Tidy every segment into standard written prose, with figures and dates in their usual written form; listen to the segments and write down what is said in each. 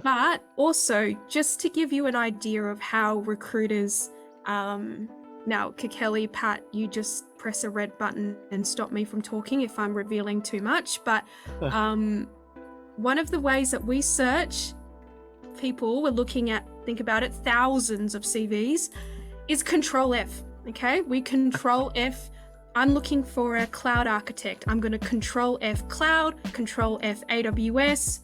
But also, just to give you an idea of how recruiters, now, Kikeli, Pat, you just press a red button and stop me from talking if I'm revealing too much. But one of the ways that we search people, we're looking at, think about it, thousands of CVs, is Control F. Okay, we Control F. I'm looking for a cloud architect. I'm going to Control F cloud, Control F AWS,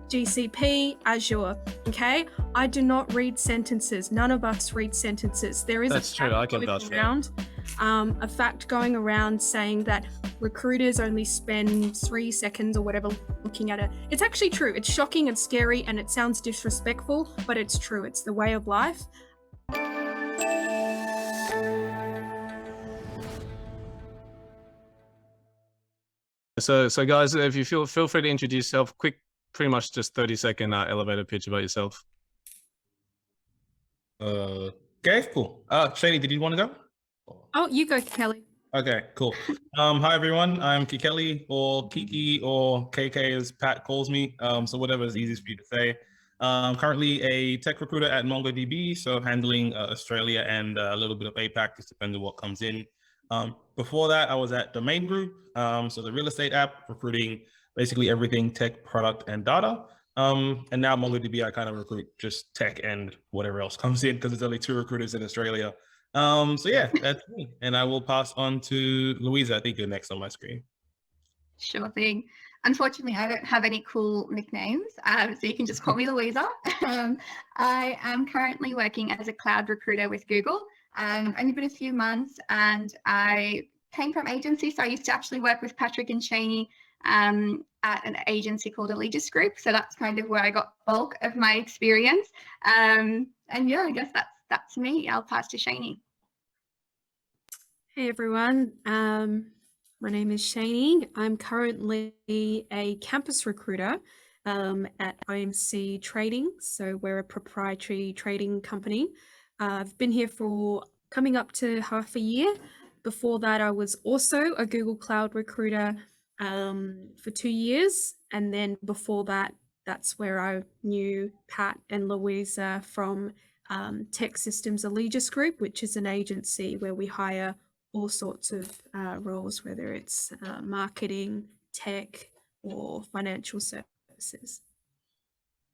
GCP, Azure. Okay, I do not read sentences. None of us read sentences. There is That's true. I can vouch for that. A fact going around saying that recruiters only spend 3 seconds or whatever looking at it. It's actually true. It's shocking and scary and it sounds disrespectful, but it's true. It's the way of life. So guys, if you feel free to introduce yourself. Quick, pretty much just 30-second elevator pitch about yourself. Okay, cool. Shayney, did you want to go? Oh, you go, Kelly. Okay, cool. Hi everyone. I'm Kikeli, or Kiki, or KK as Pat calls me. So whatever is easiest for you to say. Currently a tech recruiter at MongoDB, so handling Australia and a little bit of APAC, just depending on what comes in. Before that, I was at Domain Group, so the real estate app, recruiting basically everything tech, product, and data. And now MongoDB, I kind of recruit just tech and whatever else comes in because there's only 2 recruiters in Australia. So yeah, that's me. And I will pass on to Louisa. I think you're next on my screen. Sure thing. Unfortunately, I don't have any cool nicknames, so you can just call me Louisa. I am currently working as a cloud recruiter with Google. Only been a few months, and I came from agency, so I used to actually work with Patrick and Shayney at an agency called Allegiance Group. So that's kind of where I got bulk of my experience. And yeah, I guess that's me. I'll pass to Shayney. Hey everyone, my name is Shayney. I'm currently a campus recruiter at IMC Trading. So we're a proprietary trading company. I've been here for coming up to half a year. Before that, I was also a Google Cloud recruiter for 2 years. And then before that, that's where I knew Pat and Louisa from Tech Systems Allegiance Group, which is an agency where we hire all sorts of roles, whether it's marketing, tech, or financial services.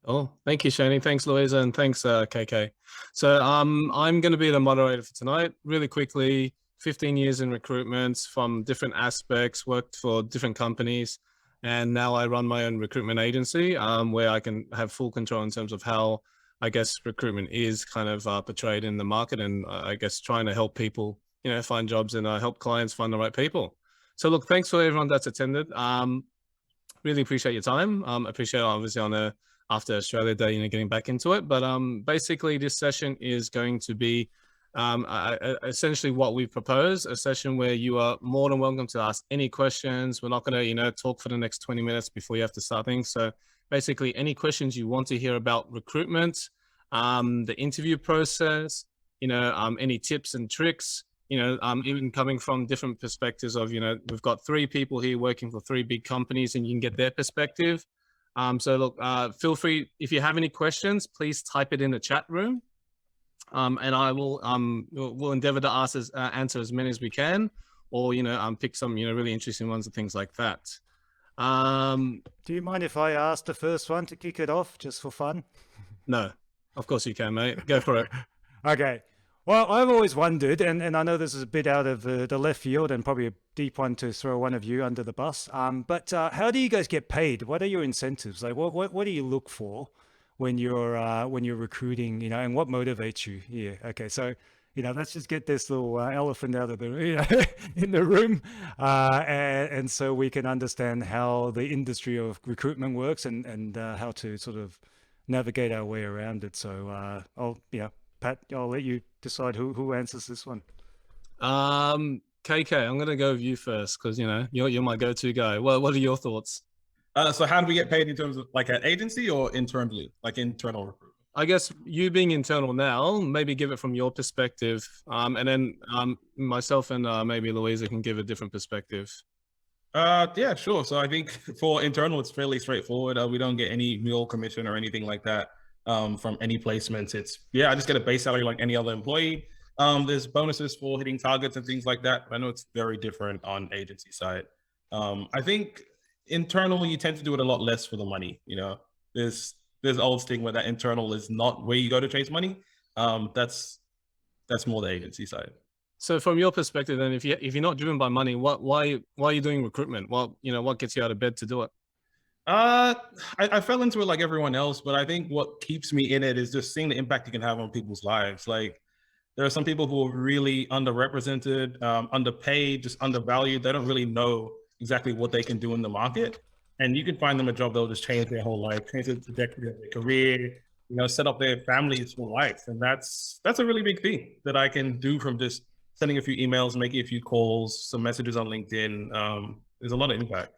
Oh, thank you, Shayney. Thanks, Louisa, and thanks, KK. So I'm going to be the moderator for tonight. Really quickly, 15 years in recruitment from different aspects, worked for different companies, and now I run my own recruitment agency where I can have full control in terms of how, I guess, recruitment is kind of portrayed in the market, and I guess trying to help people, find jobs and help clients find the right people. So look, thanks for everyone that's attended. Really appreciate your time. Appreciate obviously on after Australia Day, getting back into it. But basically this session is going to be essentially what we've proposed, a session where you are more than welcome to ask any questions. We're not going to, talk for the next 20 minutes before you have to start things. So basically any questions you want to hear about recruitment, the interview process, any tips and tricks, even coming from different perspectives of, we've got 3 people here working for 3 big companies and you can get their perspective. So look, feel free, if you have any questions, please type it in the chat room. And I will, we'll endeavor to answer as many as we can, or, pick some, really interesting ones and things like that. Do you mind if I ask the first one to kick it off just for fun? No, of course you can, mate. Go for it. Okay. Well, I've always wondered, and I know this is a bit out of the left field and probably a deep one to throw one of you under the bus, but how do you guys get paid? What are your incentives? Like, what do you look for when you're recruiting, and what motivates you here? Okay, so, let's just get this little elephant out of the, in the room, and so we can understand how the industry of recruitment works and how to sort of navigate our way around it. So Pat, I'll let you decide who answers this one. KK, I'm going to go with you first because, you're my go-to guy. Well, what are your thoughts? So how do we get paid in terms of like an agency or internally, like internal recruitment? I guess you being internal now, maybe give it from your perspective. And then myself and maybe Louisa can give a different perspective. Yeah, sure. So I think for internal, it's fairly straightforward. We don't get any meal commission or anything like that from any placements. I just get a base salary like any other employee. There's bonuses for hitting targets and things like that. I know it's very different on agency side. I think internal, you tend to do it a lot less for the money. You know, there's old stigma that internal is not where you go to chase money. That's more the agency side. So from your perspective, then, if you're not driven by money, why are you doing recruitment? What gets you out of bed to do it? I fell into it like everyone else, but I think what keeps me in it is just seeing the impact you can have on people's lives. Like, there are some people who are really underrepresented, underpaid, just undervalued. They don't really know exactly what they can do in the market. And you can find them a job that'll just change their whole life, change the trajectory of their career, set up their families for life. And that's a really big thing that I can do from just sending a few emails, making a few calls, some messages on LinkedIn. There's a lot of impact.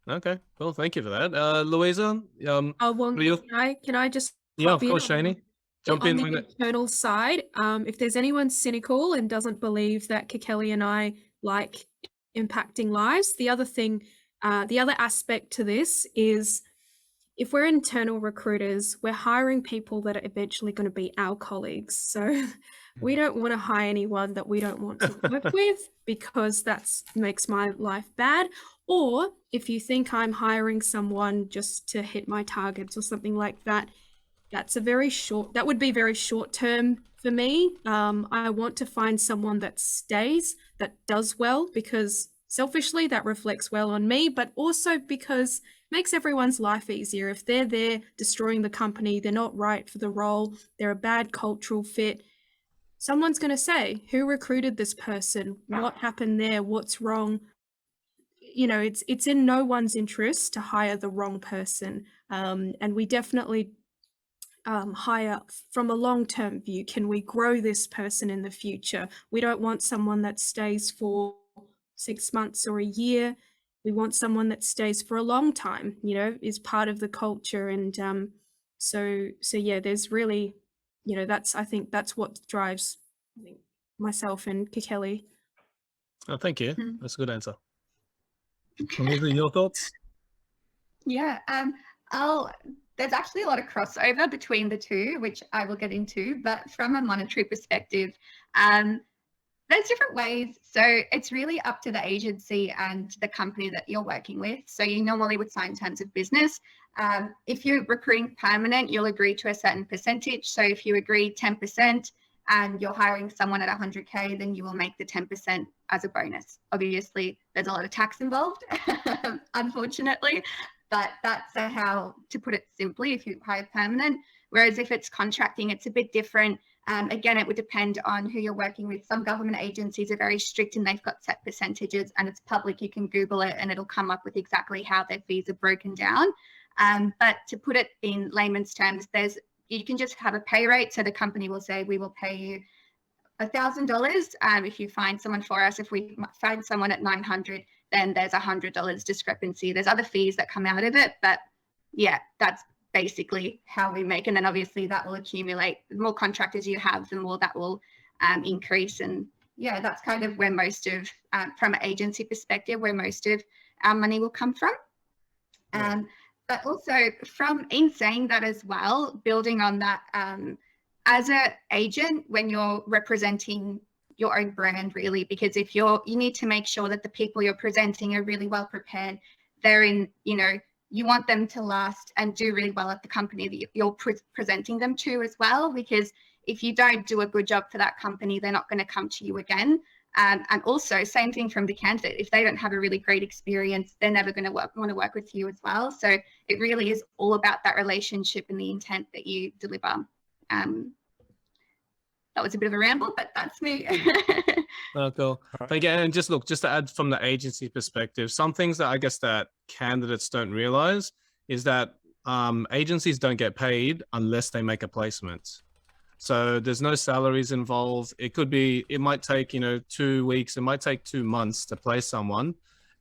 Okay, well, thank you for that. Louisa, Well, can I just yeah, pop of course, in on- Shayney. Jump on in the when it- internal side? If there's anyone cynical and doesn't believe that Kikeli and I like impacting lives, the other aspect to this is, if we're internal recruiters, we're hiring people that are eventually going to be our colleagues. So we don't want to hire anyone that we don't want to work with, because that makes my life bad. Or if you think I'm hiring someone just to hit my targets or something like that, that would be very short term for me. I want to find someone that stays, that does well, because selfishly that reflects well on me, but also because it makes everyone's life easier. If they're there destroying the company, they're not right for the role, they're a bad cultural fit, someone's going to say, who recruited this person? What happened there? What's wrong? It's in no one's interest to hire the wrong person. And we definitely hire from a long-term view. Can we grow this person in the future? We don't want someone that stays for 6 months or a year. We want someone that stays for a long time, is part of the culture. And so yeah, there's really, I think that's what drives, myself and Kikeli. Oh, thank you. That's a good answer. Louisa, your thoughts? Yeah, there's actually a lot of crossover between the two, which I will get into, but from a monetary perspective, there's different ways. So it's really up to the agency and the company that you're working with. So you normally would sign terms of business. If you're recruiting permanent, you'll agree to a certain percentage. So if you agree 10% and you're hiring someone at 100K, then you will make the 10% as a bonus. Obviously, there's a lot of tax involved, unfortunately, but that's how, to put it simply, if you hire permanent. Whereas if it's contracting, it's a bit different. Again, it would depend on who you're working with. Some government agencies are very strict and they've got set percentages, and it's public. You can Google it and it'll come up with exactly how their fees are broken down. But to put it in layman's terms, you can just have a pay rate. So the company will say, we will pay you $1,000 if you find someone for us. If we find someone at 900, then there's $100 discrepancy. There's other fees that come out of it, but yeah, that's basically how we make. And then obviously that will accumulate. The more contractors you have, the more that will increase. And yeah, that's kind of where most of, from an agency perspective, where most of our money will come from. But also, in saying that as well, building on that, as an agent, when you're representing your own brand, really, because if you need to make sure that the people you're presenting are really well prepared. They're in, you want them to last and do really well at the company that you're presenting them to as well, because if you don't do a good job for that company, they're not going to come to you again. And also, same thing from the candidate. If they don't have a really great experience, they're never going to want to work with you as well. So it really is all about that relationship and the intent that you deliver. That was a bit of a ramble, but that's me. Oh, cool. Thank you. And just to add from the agency perspective, some things that I guess that candidates don't realize is that agencies don't get paid unless they make a placement. So there's no salaries involved. It might take, 2 weeks, it might take 2 months to place someone.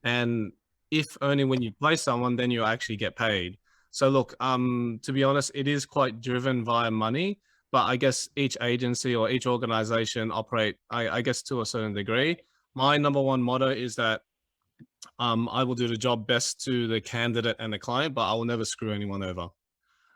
And if only when you place someone, then you actually get paid. So look, to be honest, it is quite driven via money, but I guess each agency or each organization operate, I guess, to a certain degree. My number one motto is that I will do the job best to the candidate and the client, but I will never screw anyone over.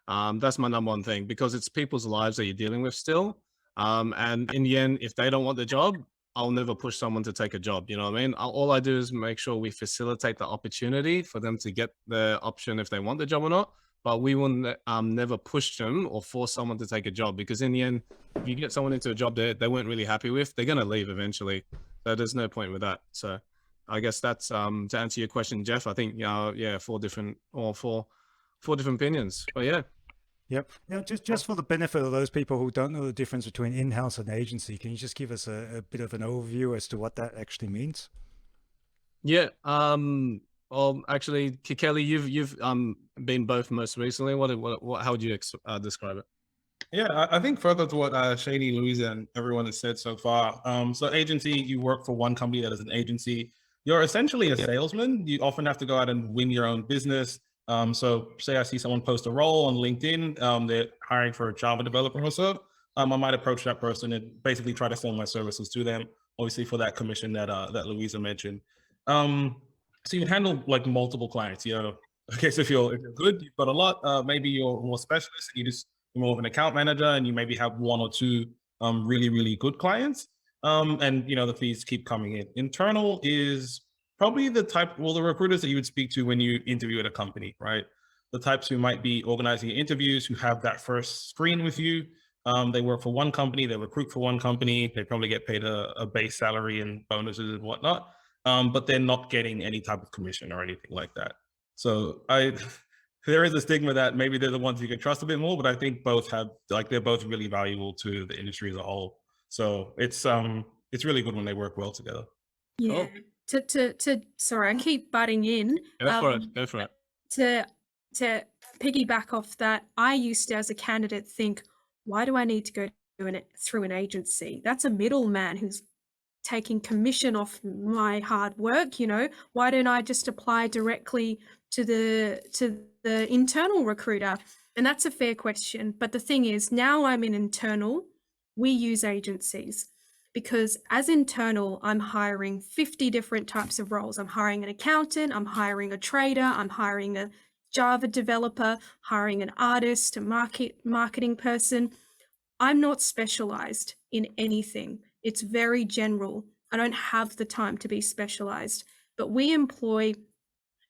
That's my number one thing, because it's people's lives that you're dealing with still. And in the end, if they don't want the job, I'll never push someone to take a job. You know what I mean? All I do is make sure we facilitate the opportunity for them to get the option if they want the job or not. But we will never push them or force someone to take a job, because in the end, if you get someone into a job they weren't really happy with, they're going to leave eventually. So there's no point with that. So I guess that's to answer your question, Jeff. I think yeah, four different opinions. But yeah. Yep. Now, just for the benefit of those people who don't know the difference between in-house and agency, can you just give us a bit of an overview as to what that actually means? Yeah. Well, actually, Kelly, you've been both most recently. What how would you describe it? Yeah, I think further to what Shayney, Louisa, and everyone has said so far. So agency, you work for one company that is an agency. You're essentially a salesman. You often have to go out and win your own business. So say I see someone post a role on LinkedIn, they're hiring for a Java developer or so. I might approach that person and basically try to sell my services to them, obviously for that commission that that Louisa mentioned. So you handle like multiple clients. You know, okay, so if you're good, you've got a lot. Maybe you're more specialist and you're more of an account manager, and you maybe have one or two really good clients. And you know, the fees keep coming in. Internal is probably the recruiters that you would speak to when you interview at a company, right? The types who might be organizing interviews, who have that first screen with you. They work for one company, they recruit for one company, they probably get paid a base salary and bonuses and whatnot, but they're not getting any type of commission or anything like that. So there is a stigma that maybe they're the ones you can trust a bit more, but I think they're both really valuable to the industry as a whole. So it's really good when they work well together. Yeah. Sorry, I keep butting in. Go for it. To piggyback off that, I used to, as a candidate, think, why do I need to go through an agency? That's a middleman who's taking commission off my hard work. You know, why don't I just apply directly to the internal recruiter? And that's a fair question. But the thing is, now I'm in internal, we use agencies. Because as internal, I'm hiring 50 different types of roles. I'm hiring an accountant, I'm hiring a trader, I'm hiring a Java developer, hiring an artist, a marketing person. I'm not specialized in anything. It's very general. I don't have the time to be specialized, but we employ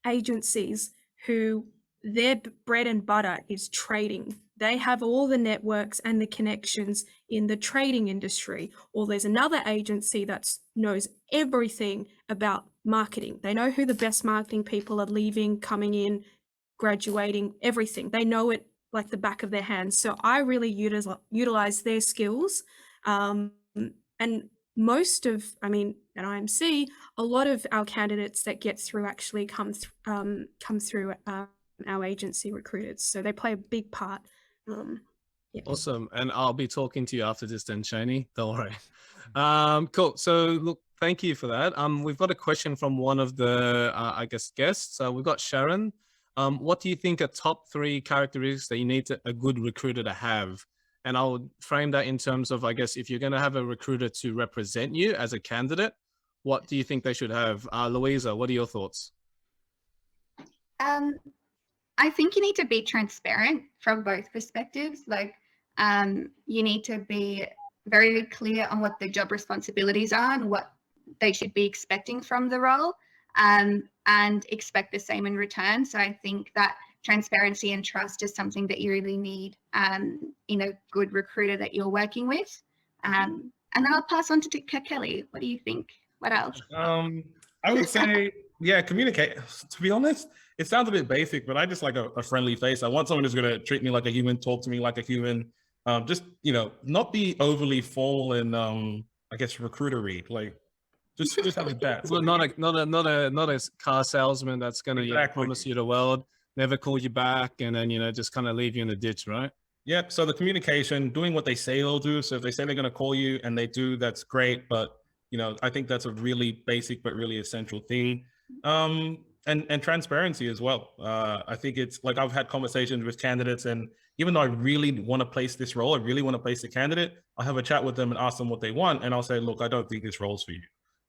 agencies who their bread and butter is trading. They have all the networks and the connections in the trading industry. Or there's another agency that knows everything about marketing. They know who the best marketing people are leaving, coming in, graduating, everything. They know it like the back of their hands. So I really utilize their skills. And most of, at IMC, a lot of our candidates that get through actually come through our agency recruiters. So they play a big part. Yeah. Awesome. And I'll be talking to you after this then, Shayney. Don't worry. Cool. So look, thank you for that. We've got a question from one of the, guests. We've got Sharon. What do you think are top 3 characteristics that you need a good recruiter to have? And I would frame that in terms of, I guess, if you're going to have a recruiter to represent you as a candidate, what do you think they should have? Louisa, what are your thoughts? I think you need to be transparent from both perspectives. Like, you need to be very clear on what the job responsibilities are and what they should be expecting from the role, and expect the same in return. So I think that transparency and trust is something that you really need in a good recruiter that you're working with. And then I'll pass on to Kelly. What do you think? What else? I would say, yeah, communicate. To be honest, it sounds a bit basic, but I just like a friendly face. I want someone who's going to treat me like a human, talk to me like a human. Just, not be overly formal and recruitery. Like, just have a chat. Well, not a car salesman that's going to promise you the world, never call you back, and then just kind of leave you in the ditch, right? Yep. So the communication, doing what they say they'll do. So if they say they're going to call you and they do, that's great. But I think that's a really basic but really essential thing. And transparency as well. I think it's like I've had conversations with candidates, and even though I really want to place this role, I really want to place the candidate, I'll have a chat with them and ask them what they want, and I'll say, look, I don't think this role's for you.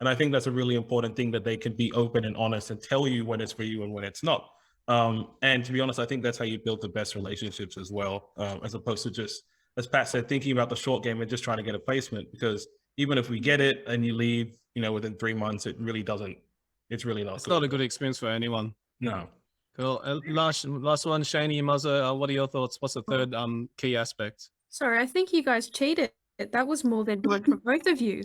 And I think that's a really important thing, that they can be open and honest and tell you when it's for you and when it's not. And to be honest, I think that's how you build the best relationships as well, as opposed to just, as Pat said, thinking about the short game and just trying to get a placement. Because even if we get it and you leave, within 3 months, it's really not It's good. not a good experience for anyone. No. Cool. Last one, Shayney, Muzza, what are your thoughts? What's the third key aspect? Sorry, I think you guys cheated. That was more than one from both of you.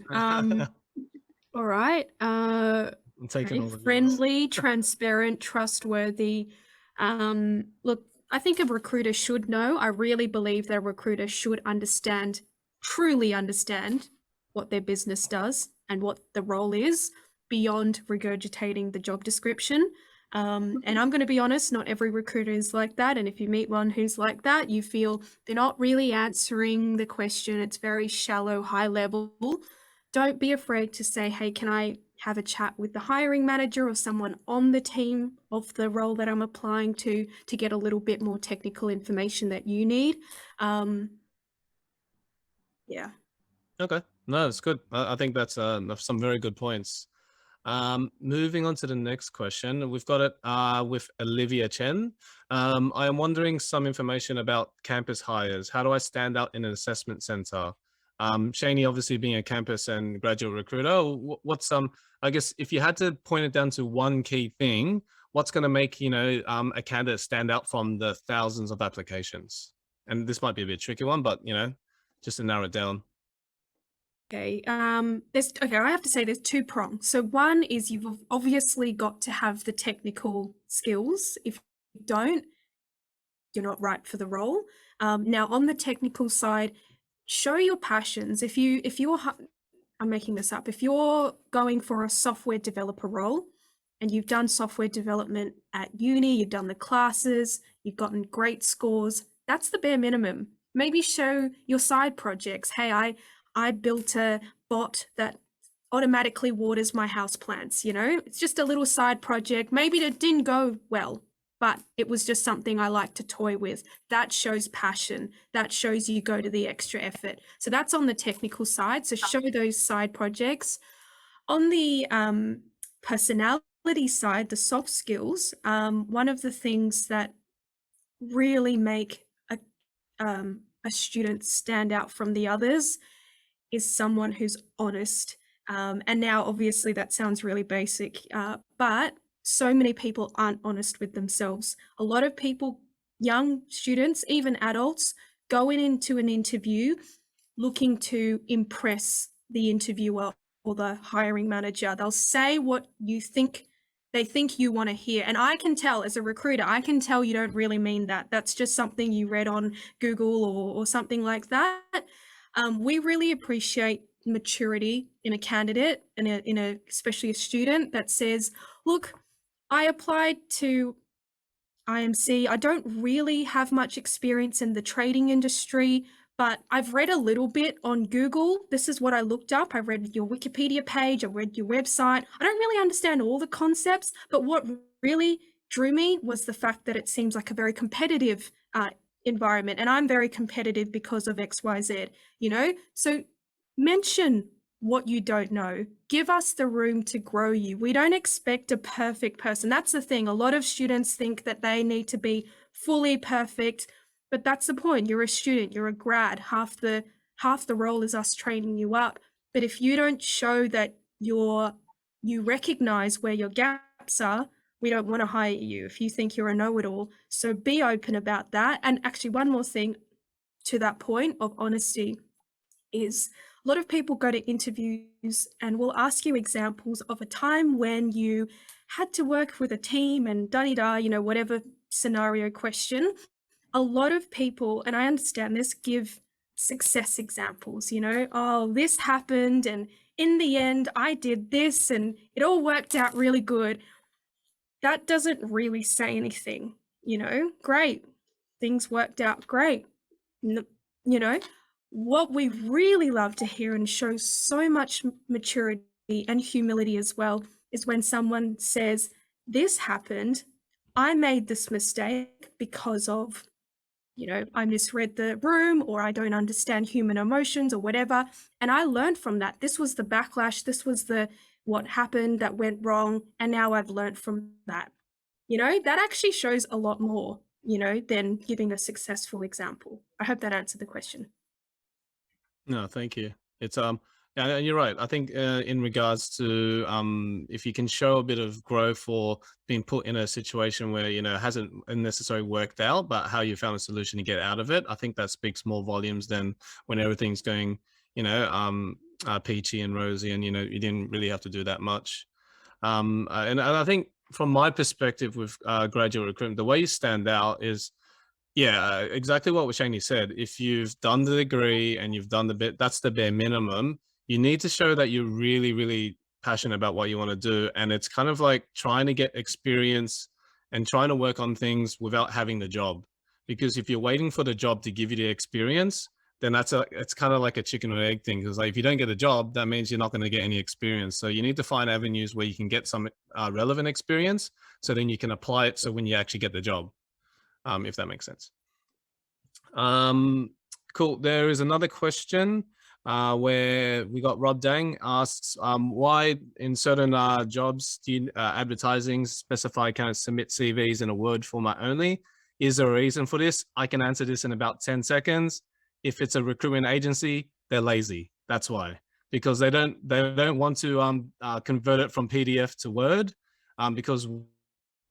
All right. I'm taking Okay, all of yours. friendly, transparent, trustworthy. Look, I think a recruiter should know. I really believe that a recruiter should truly understand what their business does and what the role is beyond regurgitating the job description. And I'm going to be honest, not every recruiter is like that. And if you meet one who's like that, you feel they're not really answering the question. It's very shallow, high level. Don't be afraid to say, hey, can I have a chat with the hiring manager or someone on the team of the role that I'm applying to get a little bit more technical information that you need. Yeah. Okay. No, it's good. I think that's some very good points. Moving on to the next question, we've got it with Olivia Chen. I am wondering some information about campus hires. How do I stand out in an assessment center? Shayney, obviously being a campus and graduate recruiter, what's I guess if you had to point it down to one key thing, what's going to make a candidate stand out from the thousands of applications? And this might be a bit tricky one, but just to narrow it down. Okay. I have to say there's two prongs. So one is you've obviously got to have the technical skills. If you don't, you're not right for the role. Now on the technical side, show your passions. If you're I'm making this up. If you're going for a software developer role and you've done software development at uni, you've done the classes, you've gotten great scores, that's the bare minimum. Maybe show your side projects. Hey, I built a bot that automatically waters my houseplants, It's just a little side project. Maybe it didn't go well, but it was just something I like to toy with. That shows passion. That shows you go to the extra effort. So that's on the technical side. So show those side projects. On the personality side, the soft skills, one of the things that really make a student stand out from the others is someone who's honest. And now, obviously, that sounds really basic, but so many people aren't honest with themselves. A lot of people, young students, even adults, going into an interview looking to impress the interviewer or the hiring manager. They'll say what they think you want to hear. And I can tell as a recruiter, I can tell you don't really mean that. That's just something you read on Google or something like that. We really appreciate maturity in a candidate and especially a student that says, look, I applied to IMC. I don't really have much experience in the trading industry, but I've read a little bit on Google. This is what I looked up. I read your Wikipedia page. I read your website. I don't really understand all the concepts, but what really drew me was the fact that it seems like a very competitive environment, and I'm very competitive because of XYZ, So mention what you don't know. Give us the room to grow you. We don't expect a perfect person. That's the thing. A lot of students think that they need to be fully perfect, but that's the point. You're a student, you're a grad. Half the role is us training you up. But if you don't show that you recognize where your gaps are, we don't want to hire you if you think you're a know-it-all. So be open about that. And actually, one more thing to that point of honesty is a lot of people go to interviews and will ask you examples of a time when you had to work with a team and da-di-da, whatever scenario question. A lot of people, and I understand this, give success examples, oh, this happened and in the end I did this and it all worked out really good. That doesn't really say anything, great, things worked out great. What we really love to hear and shows so much maturity and humility as well is when someone says, this happened, I made this mistake because of, I misread the room, or I don't understand human emotions or whatever. And I learned from that. This was the backlash. This was the what happened that went wrong, and now I've learned from that. That actually shows a lot more, than giving a successful example. I hope that answered the question. No, thank you. It's and you're right. I think in regards to if you can show a bit of growth or being put in a situation where hasn't necessarily worked out, but how you found a solution to get out of it, I think that speaks more volumes than when everything's going peachy and rosy, and you didn't really have to do that much. And I think from my perspective with graduate recruitment, the way you stand out is, yeah, exactly what Shayney said. If you've done the degree and you've done the bit, that's the bare minimum. You need to show that you're really, really passionate about what you want to do. And it's kind of like trying to get experience and trying to work on things without having the job. Because if you're waiting for the job to give you the experience, then it's kind of like a chicken or egg thing. Because like if you don't get a job, that means you're not going to get any experience. So you need to find avenues where you can get some relevant experience, so then you can apply it. So when you actually get the job, if that makes sense. Cool. There is another question where we got Rob Dang asks, why in certain jobs do you, advertising specify kind of submit CVs in a Word format only? Is there a reason for this? I can answer this in about 10 seconds. If it's a recruitment agency, they're lazy. That's why, because they don't want to convert it from PDF to Word, because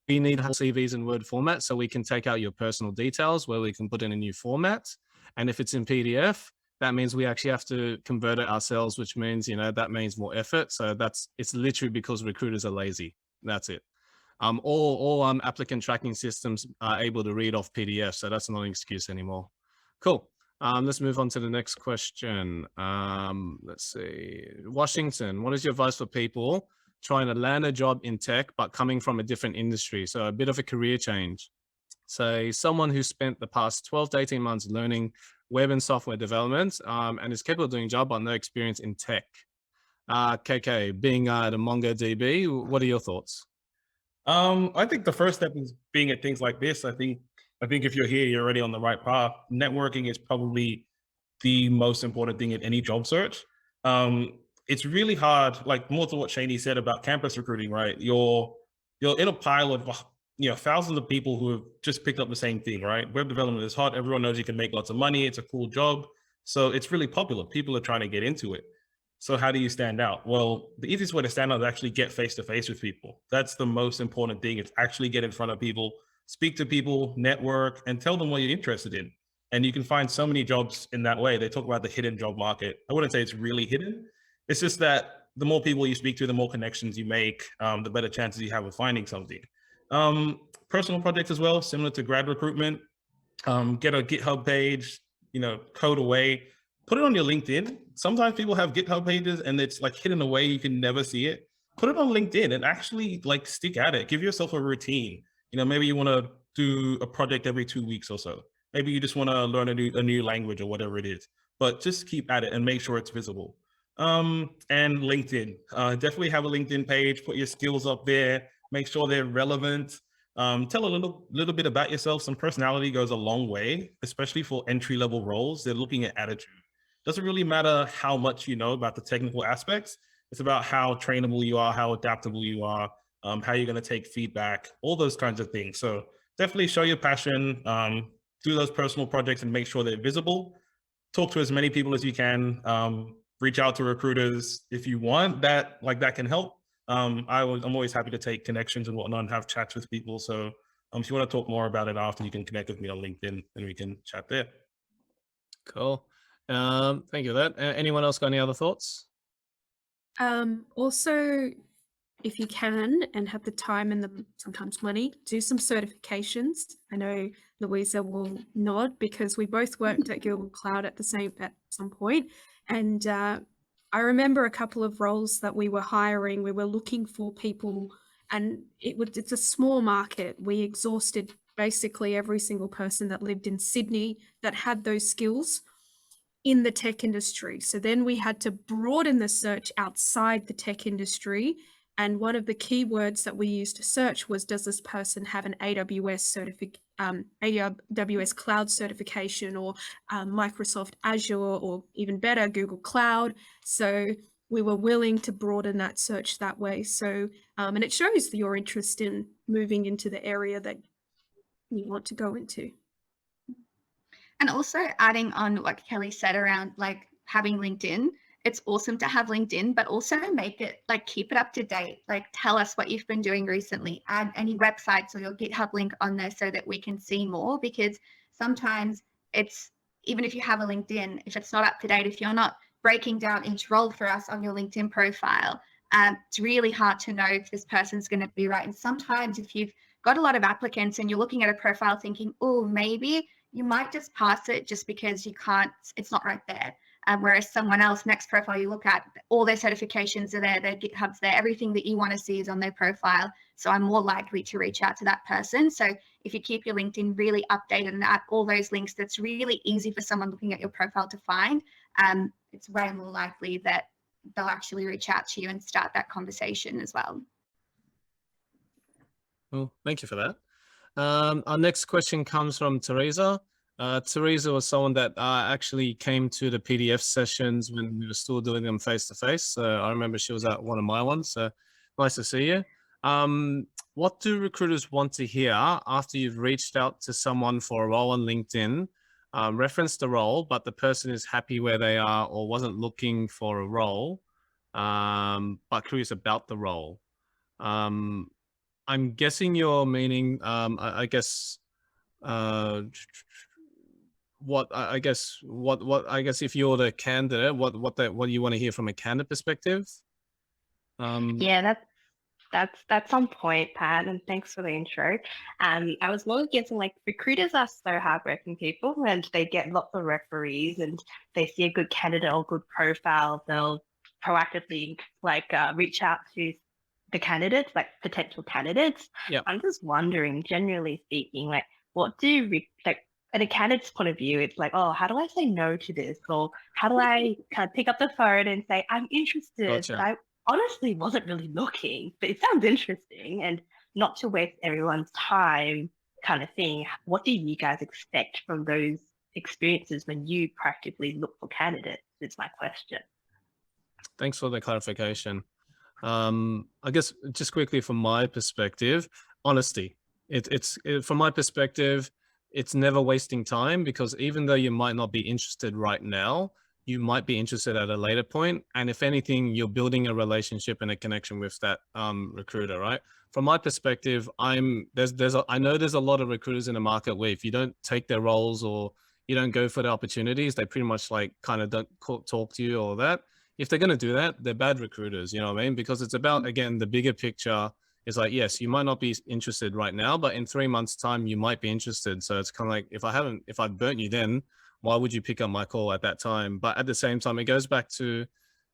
we need whole CVs in Word format, so we can take out your personal details where we can put in a new format. And if it's in PDF, that means we actually have to convert it ourselves, which means, that means more effort. So it's literally because recruiters are lazy. That's it. All applicant tracking systems are able to read off PDF, so that's not an excuse anymore. Cool. Let's move on to the next question. Let's see. Washington, what is your advice for people trying to land a job in tech, but coming from a different industry? So a bit of a career change. So someone who spent the past 12 to 18 months learning web and software development and is capable of doing a job, but no experience in tech. KK, being at a MongoDB, what are your thoughts? I think the first step is being at things like this. I think if you're here, you're already on the right path. Networking is probably the most important thing in any job search. It's really hard, like more to what Shayney said about campus recruiting, right? You're in a pile of thousands of people who have just picked up the same thing, right? Web development is hot. Everyone knows you can make lots of money. It's a cool job. So it's really popular. People are trying to get into it. So how do you stand out? Well, the easiest way to stand out is actually get face-to-face with people. That's the most important thing. It's actually get in front of people, speak to people, network, and tell them what you're interested in. And you can find so many jobs in that way. They talk about the hidden job market. I wouldn't say it's really hidden. It's just that the more people you speak to, the more connections you make, the better chances you have of finding something. Personal projects as well, similar to grad recruitment. Get a GitHub page, code away, put it on your LinkedIn. Sometimes people have GitHub pages and it's like hidden away, you can never see it. Put it on LinkedIn and actually like stick at it. Give yourself a routine. Maybe you want to do a project every 2 weeks or so. Maybe you just want to learn a new language or whatever it is, but just keep at it and make sure it's visible. And LinkedIn, definitely have a LinkedIn page, put your skills up there, make sure they're relevant. Tell a little bit about yourself. Some personality goes a long way, especially for entry-level roles. They're looking at attitude. Doesn't really matter how much you know about the technical aspects. It's about how trainable you are, how adaptable you are, how you're going to take feedback, all those kinds of things. So definitely show your passion, do those personal projects and make sure they're visible. Talk to as many people as you can. Reach out to recruiters if you want. That can help. I'm always happy to take connections and whatnot and have chats with people. So if you want to talk more about it after, you can connect with me on LinkedIn and we can chat there. Cool. Thank you for that. Anyone else got any other thoughts? Also, if you can and have the time and sometimes money, do some certifications. I know Louisa will nod because we both worked at Google Cloud at some point. And I remember a couple of roles that we were hiring. We were looking for people, and it's a small market. We exhausted basically every single person that lived in Sydney that had those skills in the tech industry. So then we had to broaden the search outside the tech industry. And one of the keywords that we used to search was, does this person have an AWS cloud certification, or Microsoft Azure, or even better, Google Cloud? So we were willing to broaden that search that way. So, and it shows your interest in moving into the area that you want to go into. And also adding on what Kelly said around like having LinkedIn, it's awesome to have LinkedIn, but also make it like keep it up to date. Like tell us what you've been doing recently, add any websites or your GitHub link on there so that we can see more, because sometimes it's, even if you have a LinkedIn, if it's not up to date, if you're not breaking down each role for us on your LinkedIn profile, it's really hard to know if this person's going to be right. And sometimes if you've got a lot of applicants and you're looking at a profile thinking, oh, maybe you might just pass it just because you can't, it's not right there. Whereas someone else, next profile you look at, all their certifications are there, their GitHub's there, everything that you want to see is on their profile. So I'm more likely to reach out to that person. So if you keep your LinkedIn really updated and add all those links, that's really easy for someone looking at your profile to find. It's way more likely that they'll actually reach out to you and start that conversation as well. Well, thank you for that. Our next question comes from Teresa. Teresa was someone that actually came to the PDF sessions when we were still doing them face-to-face. So I remember she was at one of my ones. So nice to see you. What do recruiters want to hear after you've reached out to someone for a role on LinkedIn, referenced the role, but the person is happy where they are or wasn't looking for a role, but curious about the role? I'm guessing you're meaning, I guess, what if you're the candidate, what you want to hear from a candidate perspective? Yeah, that's on point, Pat, and thanks for the intro. I was more guessing like recruiters are so hardworking people, and they get lots of referees, and they see a good candidate or good profile, they'll proactively like reach out to the candidates, like potential candidates. Yeah. I'm just wondering, generally speaking, like what do like at a candidate's point of view, it's like, oh, how do I say no to this? Or how do I kind of pick up the phone and say, I'm interested, Gotcha. but I honestly wasn't really looking, but it sounds interesting, and not to waste everyone's time kind of thing. What do you guys expect from those experiences when you practically look for candidates is my question. Thanks for the clarification. I guess just quickly from my perspective, honesty. From my perspective, it's never wasting time, because even though you might not be interested right now, you might be interested at a later point. And if anything, you're building a relationship and a connection with that recruiter, right? From my perspective, I know there's a lot of recruiters in the market where if you don't take their roles or you don't go for the opportunities, they pretty much like kind of don't talk to you or that. If they're going to do that, they're bad recruiters, you know what I mean? Because it's about, again, the bigger picture is like, yes, you might not be interested right now, but in 3 months' time, you might be interested. So it's kind of like, if I burnt you then, why would you pick up my call at that time? But at the same time, it goes back to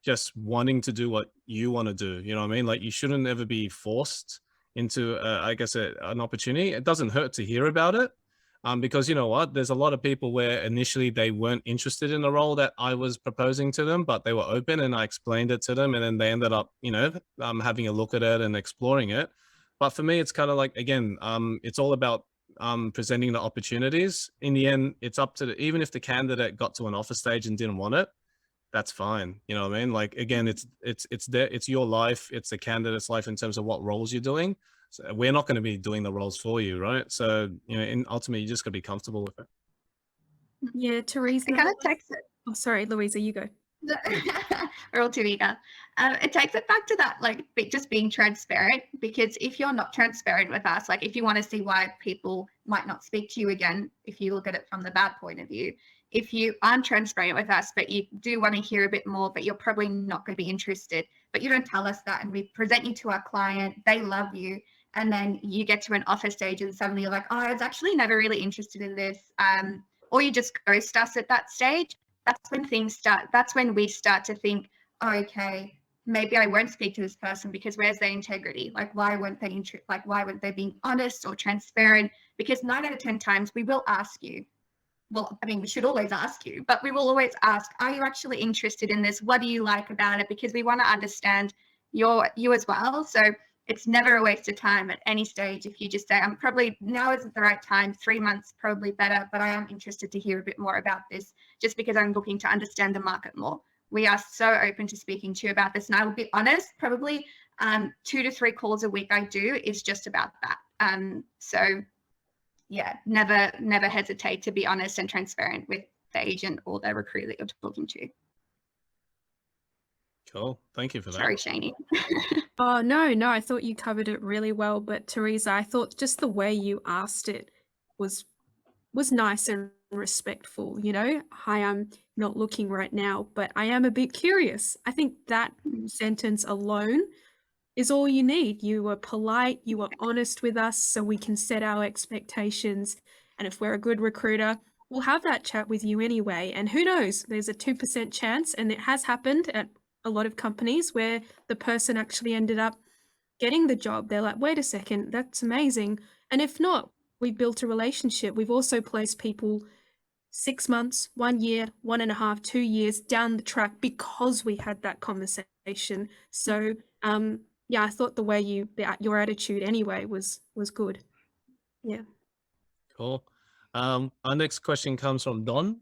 just wanting to do what you want to do. You know what I mean? Like, you shouldn't ever be forced into, I guess, an opportunity. It doesn't hurt to hear about it. Because you know what, there's a lot of people where initially they weren't interested in the role that I was proposing to them, but they were open and I explained it to them, and then they ended up, having a look at it and exploring it. But for me, it's kind of like, again, it's all about presenting the opportunities. In the end, it's up to even if the candidate got to an offer stage and didn't want it, that's fine. You know what I mean? Like, again, it's your life, it's the candidate's life in terms of what roles you're doing. So we're not going to be doing the roles for you, right? So, ultimately, you just got to be comfortable with it. Yeah, Teresa. It kind of takes it. Oh, sorry, Louisa, you go. We're all too eager. It takes it back to that, like, just being transparent, because if you're not transparent with us, like if you want to see why people might not speak to you again, if you look at it from the bad point of view, if you aren't transparent with us, but you do want to hear a bit more, but you're probably not going to be interested, but you don't tell us that, and we present you to our client, they love you, and then you get to an offer stage and suddenly you're like, oh, I was actually never really interested in this, or you just ghost us at that stage. That's when we start to think, oh, okay, maybe I won't speak to this person because where's their integrity? Like, why weren't they being honest or transparent? Because 9 out of 10 times we will ask you. Well, I mean, we should always ask you, but we will always ask, are you actually interested in this? What do you like about it? Because we want to understand you as well. So it's never a waste of time at any stage if you just say, now isn't the right time, 3 months probably better, but I am interested to hear a bit more about this just because I'm looking to understand the market more. we are so open to speaking to you about this. And I will be honest, probably 2 to 3 calls a week I do is just about that. So yeah, never hesitate to be honest and transparent with the agent or the recruiter that you're talking to. Cool. Thank you for that. Sorry, Shayney. Oh, no, I thought you covered it really well. But Teresa, I thought just the way you asked it was nice and respectful. You know, hi, I'm not looking right now, but I am a bit curious. I think that sentence alone is all you need. You were polite, you were honest with us, so we can set our expectations. And if we're a good recruiter, we'll have that chat with you anyway. And who knows, there's a 2% chance, and it has happened at a lot of companies where the person actually ended up getting the job. They're like, wait a second, that's amazing. And if not, we built a relationship. We've also placed people 6 months, 1 year, 1.5, 2 years down the track because we had that conversation. So yeah, I thought the way your attitude anyway was good. Yeah. Cool. Our next question comes from Don.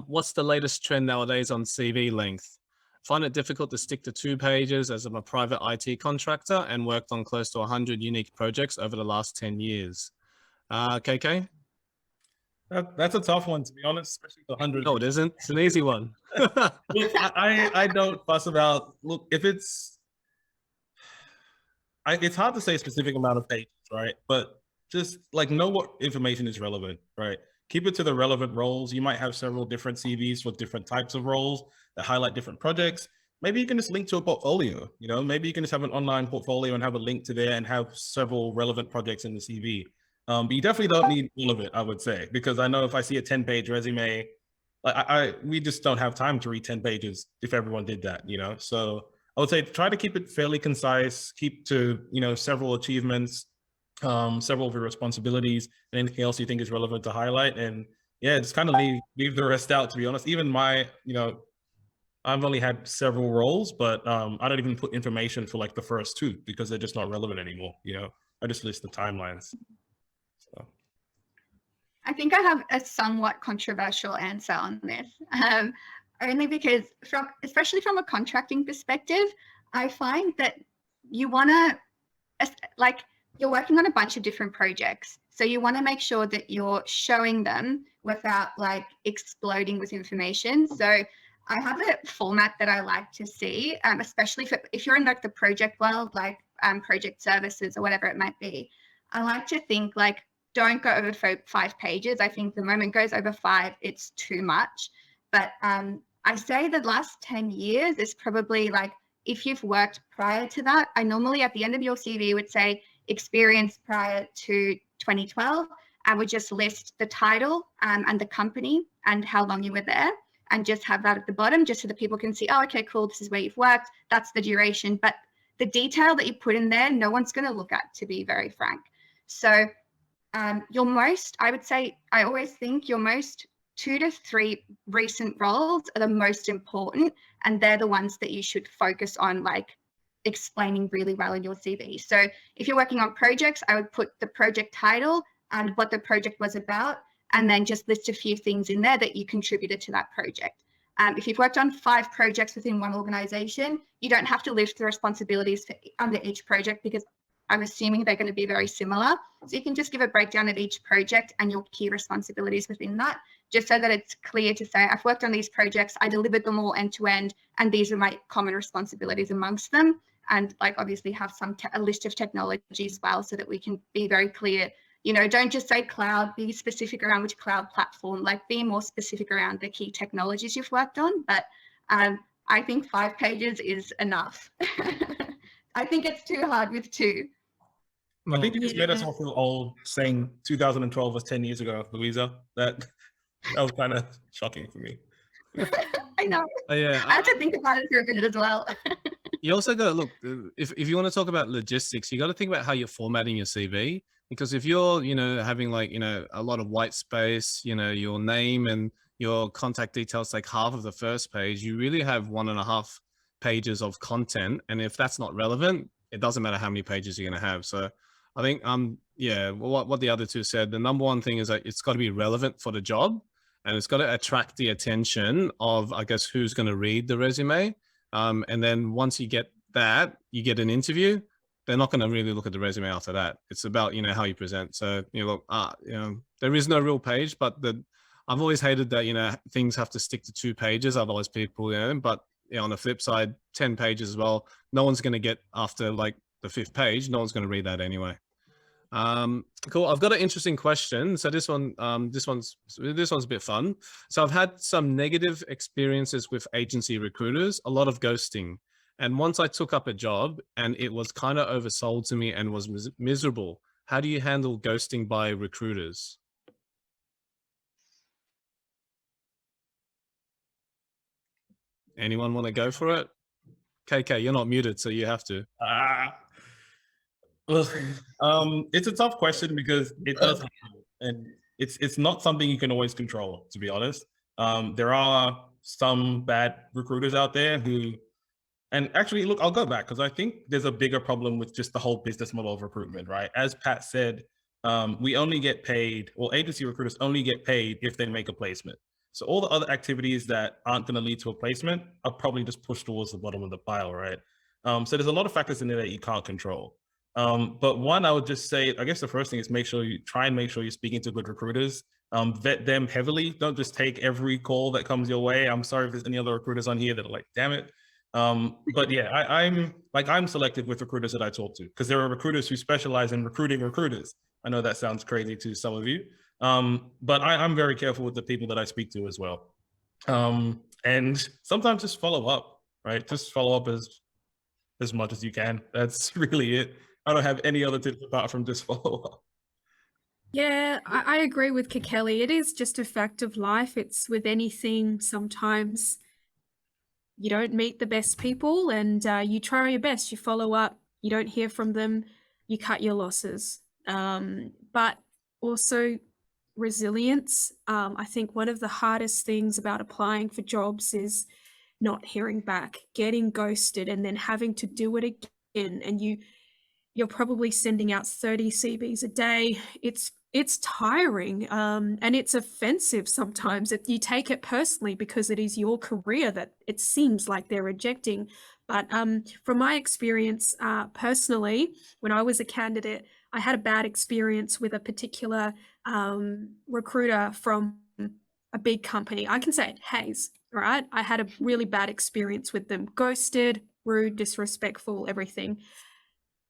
What's the latest trend nowadays on CV length? Find it difficult to stick to 2 pages as I'm a private IT contractor and worked on close to 100 unique projects over the last 10 years. KK? That's a tough one, to be honest, especially the 100. No, it isn't. It's an easy one. Look, I don't fuss about, look, if it's hard to say a specific amount of pages, right? But just like know what information is relevant, right? Keep it to the relevant roles. You might have several different CVs for different types of roles that highlight different projects. Maybe you can just link to a portfolio, you know, maybe you can just have an online portfolio and have a link to there and have several relevant projects in the CV. But you definitely don't need all of it, I would say, because I know if I see a 10-page resume, we just don't have time to read 10 pages if everyone did that, you know? So I would say try to keep it fairly concise, keep to, you know, several achievements, several of your responsibilities, and anything else you think is relevant to highlight. And yeah, just kind of leave the rest out, to be honest. Even my, you know, I've only had several roles, but I don't even put information for like the first 2 because they're just not relevant anymore, you know? I just list the timelines. So. I think I have a somewhat controversial answer on this, only because especially from a contracting perspective, I find that you want to, like, you're working on a bunch of different projects. So you want to make sure that you're showing them without like exploding with information. So I have a format that I like to see, especially if you're in like the project world, like project services or whatever it might be. I like to think like, don't go over 5 pages. I think the moment it goes over 5, it's too much. But I say the last 10 years is probably like, if you've worked prior to that, I normally at the end of your CV would say experience prior to 2012. I would just list the title and the company and how long you were there, and just have that at the bottom just so that people can see, oh, okay, cool, this is where you've worked, that's the duration. But the detail that you put in there, no one's going to look at, to be very frank. So I would say, I always think your most 2 to 3 recent roles are the most important, and they're the ones that you should focus on, like explaining really well in your CV. So if you're working on projects, I would put the project title and what the project was about, and then just list a few things in there that you contributed to that project. If you've worked on 5 projects within one organization, you don't have to list the responsibilities under each project, because I'm assuming they're going to be very similar. So you can just give a breakdown of each project and your key responsibilities within that, just so that it's clear to say, I've worked on these projects, I delivered them all end to end, and these are my common responsibilities amongst them. And like obviously have a list of technology as well, so that we can be very clear. You know, don't just say cloud, be specific around which cloud platform, like be more specific around the key technologies you've worked on. But I think 5 pages is enough. I think it's too hard with 2. I think you just made us all feel old saying 2012 was 10 years ago, Louisa. That was kind of shocking for me. I know. Yeah, I have to think about it for a minute as well. You also got to look, if you want to talk about logistics, you got to think about how you're formatting your CV. Because if you're, you know, having like, you know, a lot of white space, you know, your name and your contact details, like half of the first page, you really have 1.5 pages of content. And if that's not relevant, it doesn't matter how many pages you're going to have. So I think, yeah, what the other 2 said, the number one thing is that it's got to be relevant for the job. and it's got to attract the attention of, I guess, who's going to read the resume. And then once you get that, you get an interview. They're not going to really look at the resume after that. It's about, you know, how you present. So, you know, there is no real page, but I've always hated that, you know, things have to stick to 2 pages. Otherwise people, you know, but you know, on the flip side, 10 pages as well. No one's going to get after like the 5th page. No one's going to read that anyway. Cool. I've got an interesting question. So this one's a bit fun. So I've had some negative experiences with agency recruiters, a lot of ghosting. And once I took up a job and it was kind of oversold to me and was miserable. How do you handle ghosting by recruiters? Anyone want to go for it? KK, you're not muted, so you have to. Well, it's a tough question because it does happen, and it's not something you can always control, to be honest. There are some bad recruiters out there who, and actually, look, I'll go back because I think there's a bigger problem with just the whole business model of recruitment, right? As Pat said, we only get paid, well, agency recruiters only get paid if they make a placement. So all the other activities that aren't going to lead to a placement are probably just pushed towards the bottom of the pile, right? So there's a lot of factors in there that you can't control. But one, I would just say, I guess the first thing is make sure you're speaking to good recruiters. Vet them heavily. Don't just take every call that comes your way. I'm sorry if there's any other recruiters on here that are like, damn it. But yeah, I'm selective with recruiters that I talk to because there are recruiters who specialize in recruiting recruiters. I know that sounds crazy to some of you. But I'm very careful with the people that I speak to as well. And sometimes just follow up, right? Just follow up as much as you can. That's really it. I don't have any other tips apart from just follow up. Yeah, I agree with Kikeli. It is just a fact of life. It's with anything, sometimes you don't meet the best people and you try your best. You follow up, you don't hear from them, you cut your losses. But also resilience. I think one of the hardest things about applying for jobs is not hearing back, getting ghosted, and then having to do it again. And you're probably sending out 30 CVs a day. It's tiring, and it's offensive sometimes. You take it personally because it is your career that it seems like they're rejecting. But from my experience personally, when I was a candidate, I had a bad experience with a particular recruiter from a big company. I can say it, Hayes, right? I had a really bad experience with them. Ghosted, rude, disrespectful, everything.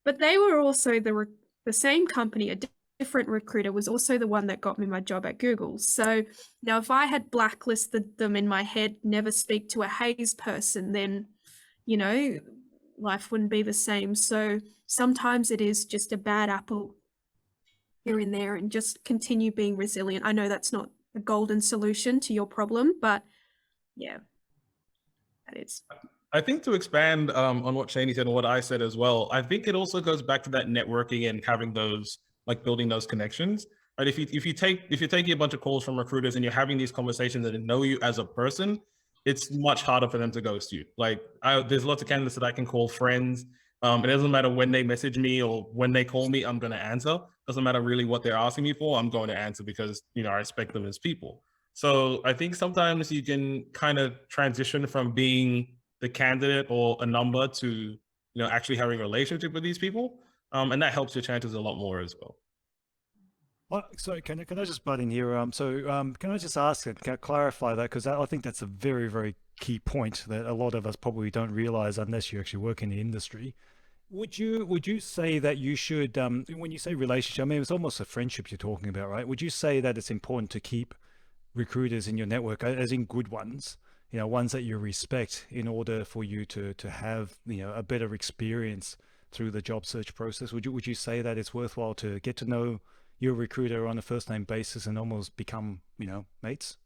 But they were also the same company, a different recruiter was also the one that got me my job at Google. So now if I had blacklisted them in my head, never speak to a Hayes person, then, you know, life wouldn't be the same. So sometimes it is just a bad apple here and there, and just continue being resilient. I know that's not a golden solution to your problem, but yeah, that is. I think to expand on what Shayney said and what I said as well, I think it also goes back to that networking and having those, like building those connections. Right? If you're taking a bunch of calls from recruiters and you're having these conversations that know you as a person, it's much harder for them to ghost you. Like there's lots of candidates that I can call friends. It doesn't matter when they message me or when they call me, I'm going to answer. Doesn't matter really what they're asking me for, I'm going to answer because, you know, I respect them as people. So I think sometimes you can kind of transition from being the candidate or a number to, you know, actually having a relationship with these people. And that helps your chances a lot more as well. Well, so can I just butt in here? Can I just ask and clarify that? Because I think that's a very, very key point that a lot of us probably don't realize unless you actually work in the industry. Would you say that you should, when you say relationship, I mean, it's almost a friendship you're talking about, right? Would you say that it's important to keep recruiters in your network, as in good ones, you know, ones that you respect, in order for you to have, you know, a better experience through the job search process? Would you say that it's worthwhile to get to know your recruiter on a first name basis and almost become, you know, mates?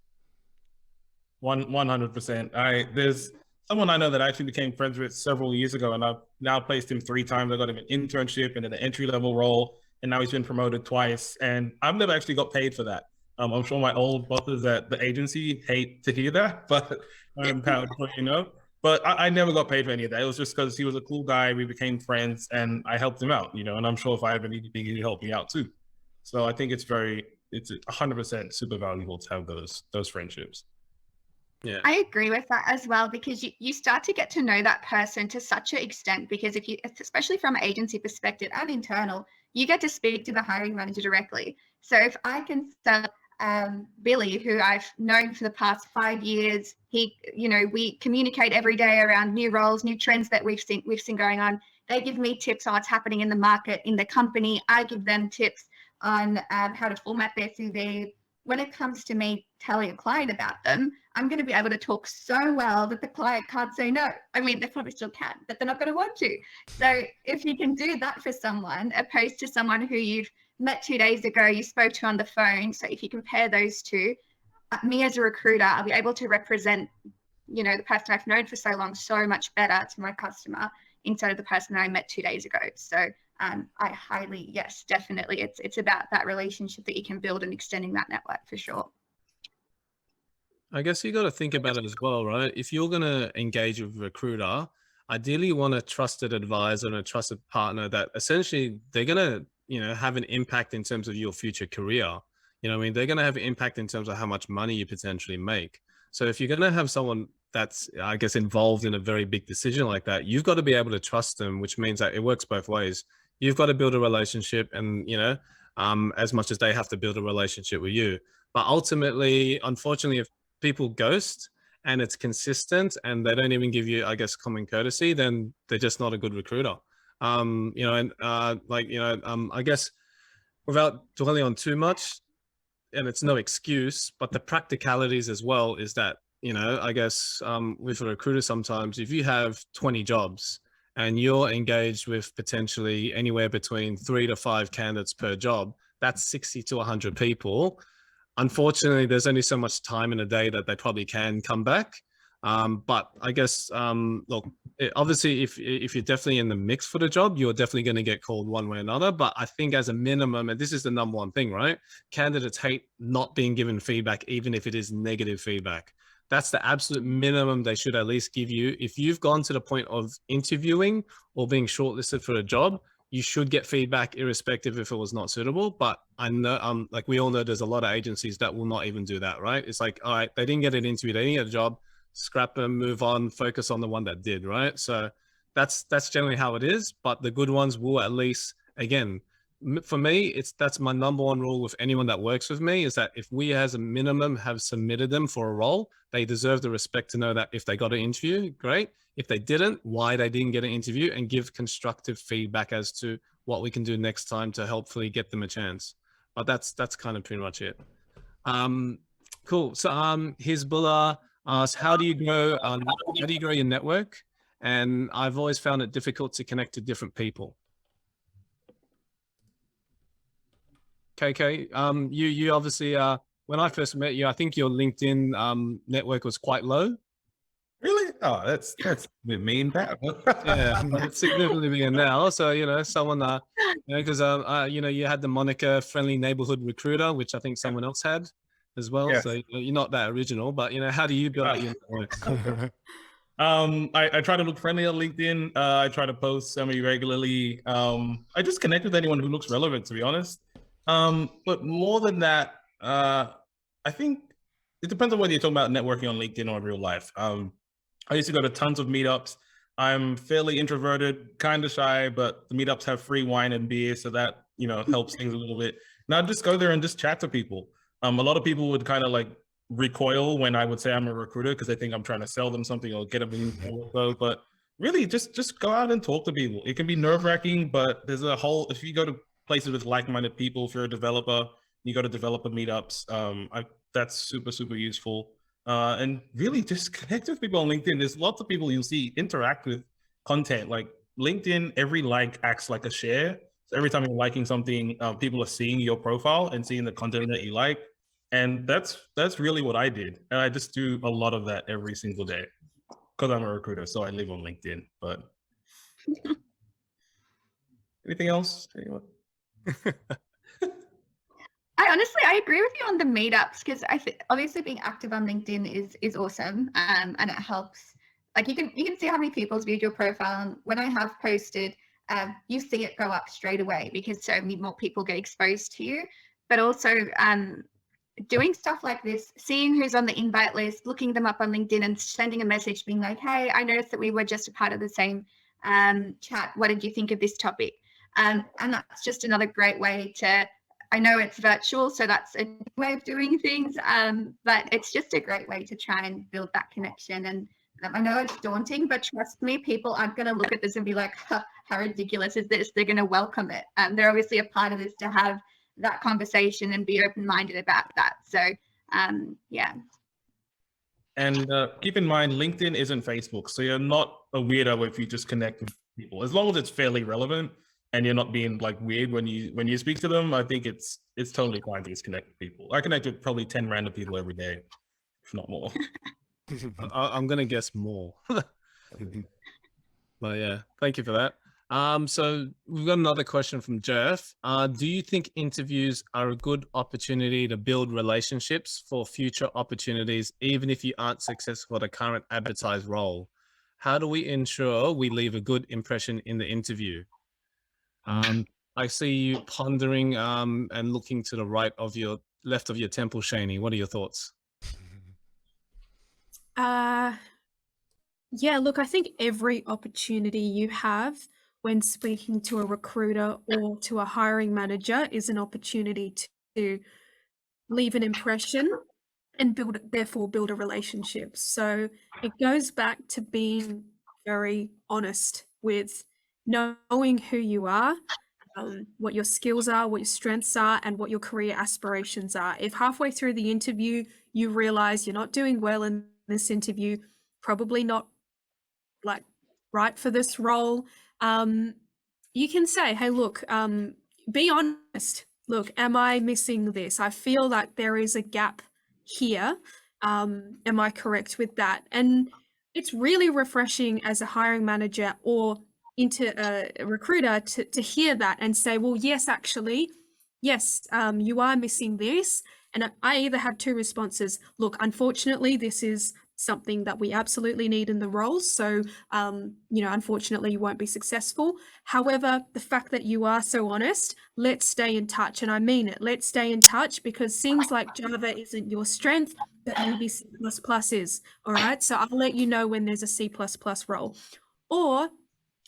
100%. There's someone I know that I actually became friends with several years ago, and I've now placed him 3 times. I got him an internship and then an entry-level role, and now he's been promoted twice. And I've never actually got paid for that. I'm sure my old bosses at the agency hate to hear that, but I'm proud to let you know. But I never got paid for any of that. It was just because he was a cool guy. We became friends, and I helped him out, you know. And I'm sure if I ever need anything, he'd help me out too. So I think it's very, it's 100% super valuable to have those friendships. Yeah. I agree with that as well, because you start to get to know that person to such an extent, because if you, especially from an agency perspective and internal, you get to speak to the hiring manager directly. So if I can sell Billy, who I've known for the past 5 years, we communicate every day around new roles, new trends that we've seen going on. They give me tips on what's happening in the market, in the company. I give them tips on how to format their CV. When it comes to me telling a client about them, I'm going to be able to talk so well that the client can't say no. I mean, they probably still can, but they're not going to want to. So if you can do that for someone, opposed to someone who you've met 2 days ago, you spoke to on the phone. So if you compare those two, me as a recruiter, I'll be able to represent, the person I've known for so long so much better to my customer instead of the person I met 2 days ago. So I highly, yes, definitely. It's about that relationship that you can build and extending that network for sure. I guess you got to think about it as well, right? If you're going to engage with a recruiter, ideally you want a trusted advisor and a trusted partner that essentially they're going to, have an impact in terms of your future career. They're going to have an impact in terms of how much money you potentially make. So if you're going to have someone that's, I guess, involved in a very big decision like that, you've got to be able to trust them, which means that it works both ways. You've got to build a relationship and, as much as they have to build a relationship with you. But ultimately, unfortunately, if people ghost and it's consistent and they don't even give you, I guess, common courtesy, then they're just not a good recruiter. I guess without dwelling on too much, and it's no excuse, but the practicalities as well is that, I guess with a recruiter, sometimes if you have 20 jobs and you're engaged with potentially anywhere between 3 to 5 candidates per job, that's 60 to 100 people. Unfortunately, there's only so much time in a day that they probably can come back. But I guess, look, obviously, if you're definitely in the mix for the job, you're definitely going to get called one way or another. But I think as a minimum, and this is the number one thing, right? Candidates hate not being given feedback, even if it is negative feedback. That's the absolute minimum they should at least give you. If you've gone to the point of interviewing or being shortlisted for a job, you should get feedback irrespective if it was not suitable. But I know, like we all know, there's a lot of agencies that will not even do that, right? It's like, all right, they didn't get an interview, they didn't get a job, scrap them, move on, focus on the one that did, right? So that's generally how it is. But the good ones will at least, again, for me, that's my number one rule with anyone that works with me, is that if we as a minimum have submitted them for a role, they deserve the respect to know that if they got an interview, great. If they didn't, why they didn't get an interview, and give constructive feedback as to what we can do next time to hopefully get them a chance. But that's kind of pretty much it. Cool. So Hizbullah asks, how do you grow your network? And I've always found it difficult to connect to different people. KK, you obviously, when I first met you, I think your LinkedIn network was quite low. Really? Oh, that's a bit mean, Pat. Yeah, it's significantly bigger now. So, someone, because, you had the moniker Friendly Neighborhood Recruiter, which I think someone else had as well. Yes. So you're not that original, but, how do you build out your network? I try to look friendly on LinkedIn. I try to post semi-regularly. I just connect with anyone who looks relevant, to be honest. But more than that, I think it depends on whether you're talking about networking on LinkedIn or real life. I used to go to tons of meetups. I'm fairly introverted, kind of shy, but the meetups have free wine and beer, so that, helps things a little bit. Now just go there and just chat to people. A lot of people would kind of like recoil when I would say I'm a recruiter because they think I'm trying to sell them something or get them info. But really, just go out and talk to people. It can be nerve-wracking, but there's a whole, if you go to places with like-minded people, if you're a developer, you go to developer meetups, that's super, super useful. And really just connect with people on LinkedIn. There's lots of people you'll see interact with content. Like LinkedIn, every like acts like a share. So every time you're liking something, people are seeing your profile and seeing the content that you like. And that's really what I did. And I just do a lot of that every single day because I'm a recruiter. So I live on LinkedIn, but anything else? Anyone? I agree with you on the meetups, because I think obviously being active on LinkedIn is awesome, and it helps. Like you can see how many people's viewed your profile, and when I have posted, you see it go up straight away because so many more people get exposed to you. but also doing stuff like this, seeing who's on the invite list, looking them up on LinkedIn and sending a message being like, hey, I noticed that we were just a part of the same chat. What did you think of this topic? And that's just another great way to, I know it's virtual, so that's a way of doing things, but it's just a great way to try and build that connection. And I know it's daunting, but trust me, people aren't going to look at this and be like, huh, how ridiculous is this? They're going to welcome it. They're obviously a part of this to have that conversation and be open-minded about that. So yeah. And keep in mind, LinkedIn isn't Facebook, so you're not a weirdo if you just connect with people. As long as it's fairly relevant and you're not being like weird when you speak to them, I think it's totally fine to just connect with people. I connect with probably 10 random people every day, if not more. I'm gonna guess more. But yeah, thank you for that. So we've got another question from Jeff. Do you think interviews are a good opportunity to build relationships for future opportunities, even if you aren't successful at a current advertised role? How do we ensure we leave a good impression in the interview? I see you pondering and looking to the left of your temple, Shayney. What are your thoughts? Yeah, look, I think every opportunity you have when speaking to a recruiter or to a hiring manager is an opportunity to leave an impression and therefore build a relationship. So it goes back to being very honest with knowing who you are, what your skills are, what your strengths are, and what your career aspirations are. If halfway through the interview you realize you're not doing well in this interview, probably not like right for this role, you can say, hey, look, be honest. Look, am I missing this? I feel like there is a gap here. Am I correct with that? And it's really refreshing as a hiring manager or into a recruiter to hear that and say, well, yes, actually, yes, you are missing this. And I either have two responses. Look, unfortunately, this is something that we absolutely need in the role. So, unfortunately, you won't be successful. However, the fact that you are so honest, let's stay in touch. And I mean it. Let's stay in touch because seems like Java isn't your strength, but maybe C++ is. All right. So I'll let you know when there's a C++ role. Or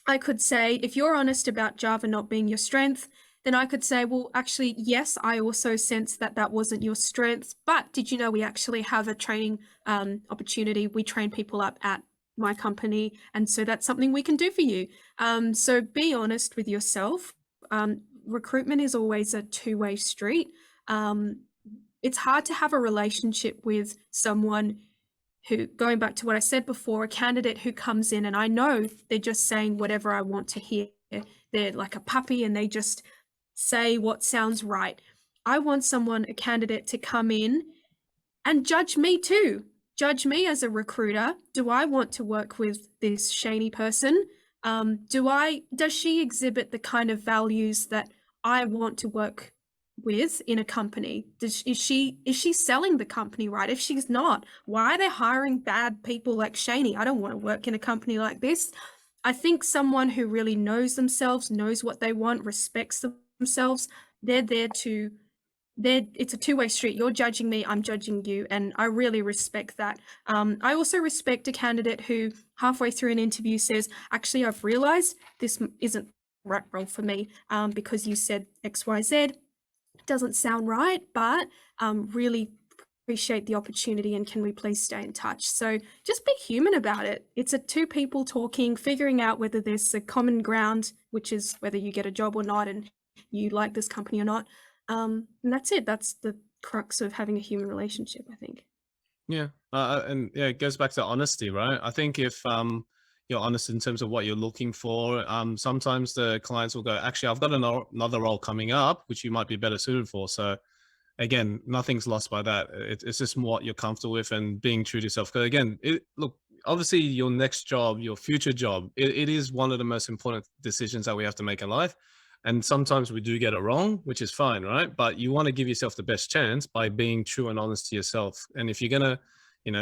I could say, if you're honest about Java not being your strength, then I could say, well, actually, yes, I also sense that wasn't your strength, but did you know we actually have a training opportunity? We train people up at my company, and so that's something we can do for you. So be honest with yourself. Recruitment is always a two-way street. It's hard to have a relationship with someone who, going back to what I said before, a candidate who comes in and I know they're just saying whatever I want to hear. They're like a puppy and they just say what sounds right. I want a candidate to come in and judge me too. Judge me as a recruiter. Do I want to work with this Shayney person? Does she exhibit the kind of values that I want to work with in a company? Is she selling the company right? If she's not, why are they hiring bad people like Shayney? I don't want to work in a company like this. I think someone who really knows themselves, knows what they want, respects themselves, it's a two-way street. You're judging me, I'm judging you, and I really respect that. I also respect a candidate who halfway through an interview says, actually, I've realized this isn't the right role for me because you said XYZ. Doesn't sound right, but really appreciate the opportunity and can we please stay in touch? So just be human about it. It's a two people talking, figuring out whether there's a common ground, which is whether you get a job or not and you like this company or not. And that's it. That's the crux of having a human relationship, I think. Yeah. And yeah, it goes back to honesty, right? I think if you're honest in terms of what you're looking for, sometimes the clients will go, actually, I've got another role coming up, which you might be better suited for. So again, nothing's lost by that. It's just what you're comfortable with and being true to yourself. Because again, look, obviously your next job, your future job, it is one of the most important decisions that we have to make in life. And sometimes we do get it wrong, which is fine, right? But you want to give yourself the best chance by being true and honest to yourself. And if you're gonna,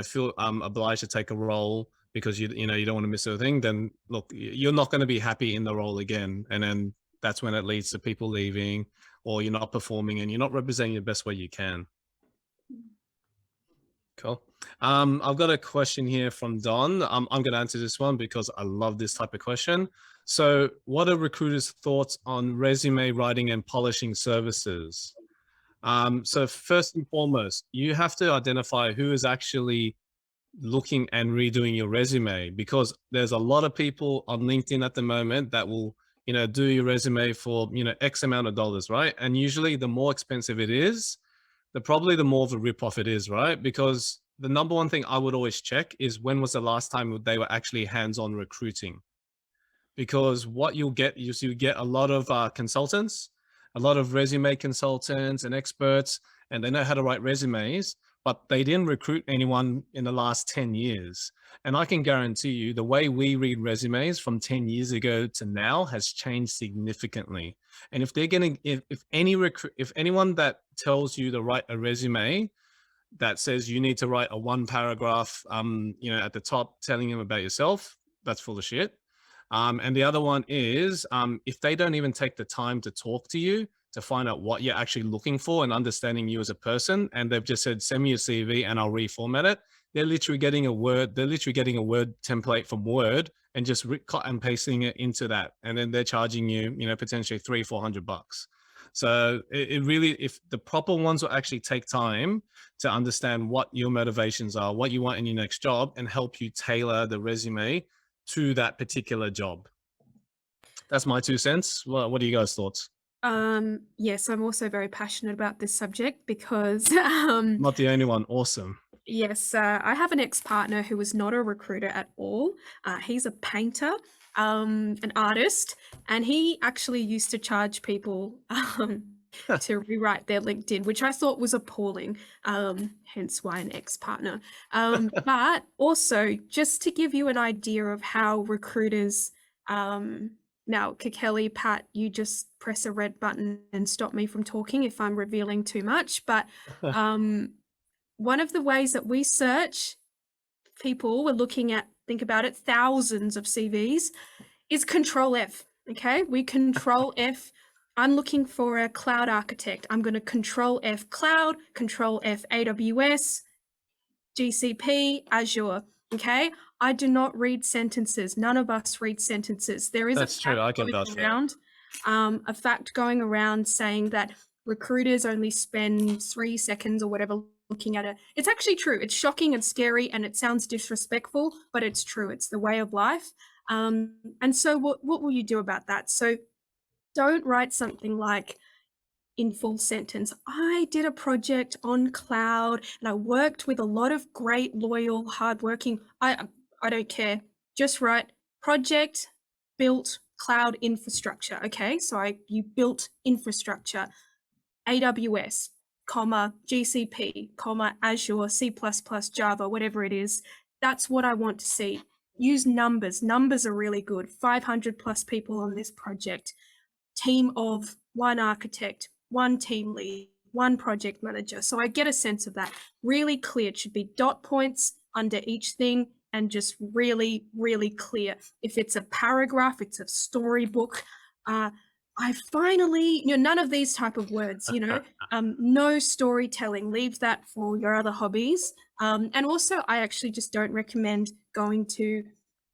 feel obliged to take a role because you don't want to miss a thing, then look, you're not going to be happy in the role again. And then that's when it leads to people leaving or you're not performing and you're not representing the best way you can. Cool. I've got a question here from Don. I'm going to answer this one because I love this type of question. So what are recruiters' thoughts on resume writing and polishing services? So first and foremost, you have to identify who is actually looking and redoing your resume, because there's a lot of people on LinkedIn at the moment that will, do your resume for, X amount of dollars, right? And usually the more expensive it is, the more of a ripoff it is, right? Because the number one thing I would always check is when was the last time they were actually hands-on recruiting? Because what you'll get is you get a lot of consultants, a lot of resume consultants and experts, and they know how to write resumes, but they didn't recruit anyone in the last 10 years. And I can guarantee you the way we read resumes from 10 years ago to now has changed significantly. And if they're getting, if anyone that tells you to write a resume that says you need to write a 1 paragraph, at the top telling them about yourself, that's full of shit. And the other one is if they don't even take the time to talk to you to find out what you're actually looking for and understanding you as a person, and they've just said, send me your CV and I'll reformat it. They're literally getting a Word template from Word and just cut and pasting it into that. And then they're charging you, potentially $300-400. So it really, if the proper ones will actually take time to understand what your motivations are, what you want in your next job, and help you tailor the resume to that particular job. That's my 2 cents. What are you guys' thoughts? Yes, I'm also very passionate about this subject because Not the only one. Awesome. yes, I have an ex-partner who was not a recruiter at all. He's a painter, an artist, and he actually used to charge people to rewrite their LinkedIn, which I thought was appalling, hence why an ex-partner. But also, just to give you an idea of how recruiters, now, Kikeli, Pat, you just press a red button and stop me from talking if I'm revealing too much. But one of the ways that we search people, we're looking at, think about it, thousands of CVs, is Control F. Okay, we Control F. I'm looking for a cloud architect. I'm going to Control F cloud, Control F AWS, GCP, Azure. Okay, I do not read sentences. None of us read sentences. There is That's true. I can vouch for that. A fact going around saying that recruiters only spend 3 seconds or whatever looking at it. It's actually true. It's shocking and scary and it sounds disrespectful, but it's true. It's the way of life. And so what will you do about that? So don't write something like, in full sentence, I did a project on cloud and I worked with a lot of great, loyal, hardworking, I don't care. Just write project built cloud infrastructure. Okay, so you built infrastructure, AWS, comma, GCP, comma, Azure, C++, Java, whatever it is. That's what I want to see. Use numbers. Numbers are really good. 500 plus people on this project. Team of 1 architect, 1 team lead, 1 project manager. So I get a sense of that. Really clear. It should be dot points under each thing and just really, really clear. If it's a paragraph, it's a storybook. I finally, none of these type of words, no storytelling. Leave that for your other hobbies. And also, I actually just don't recommend going to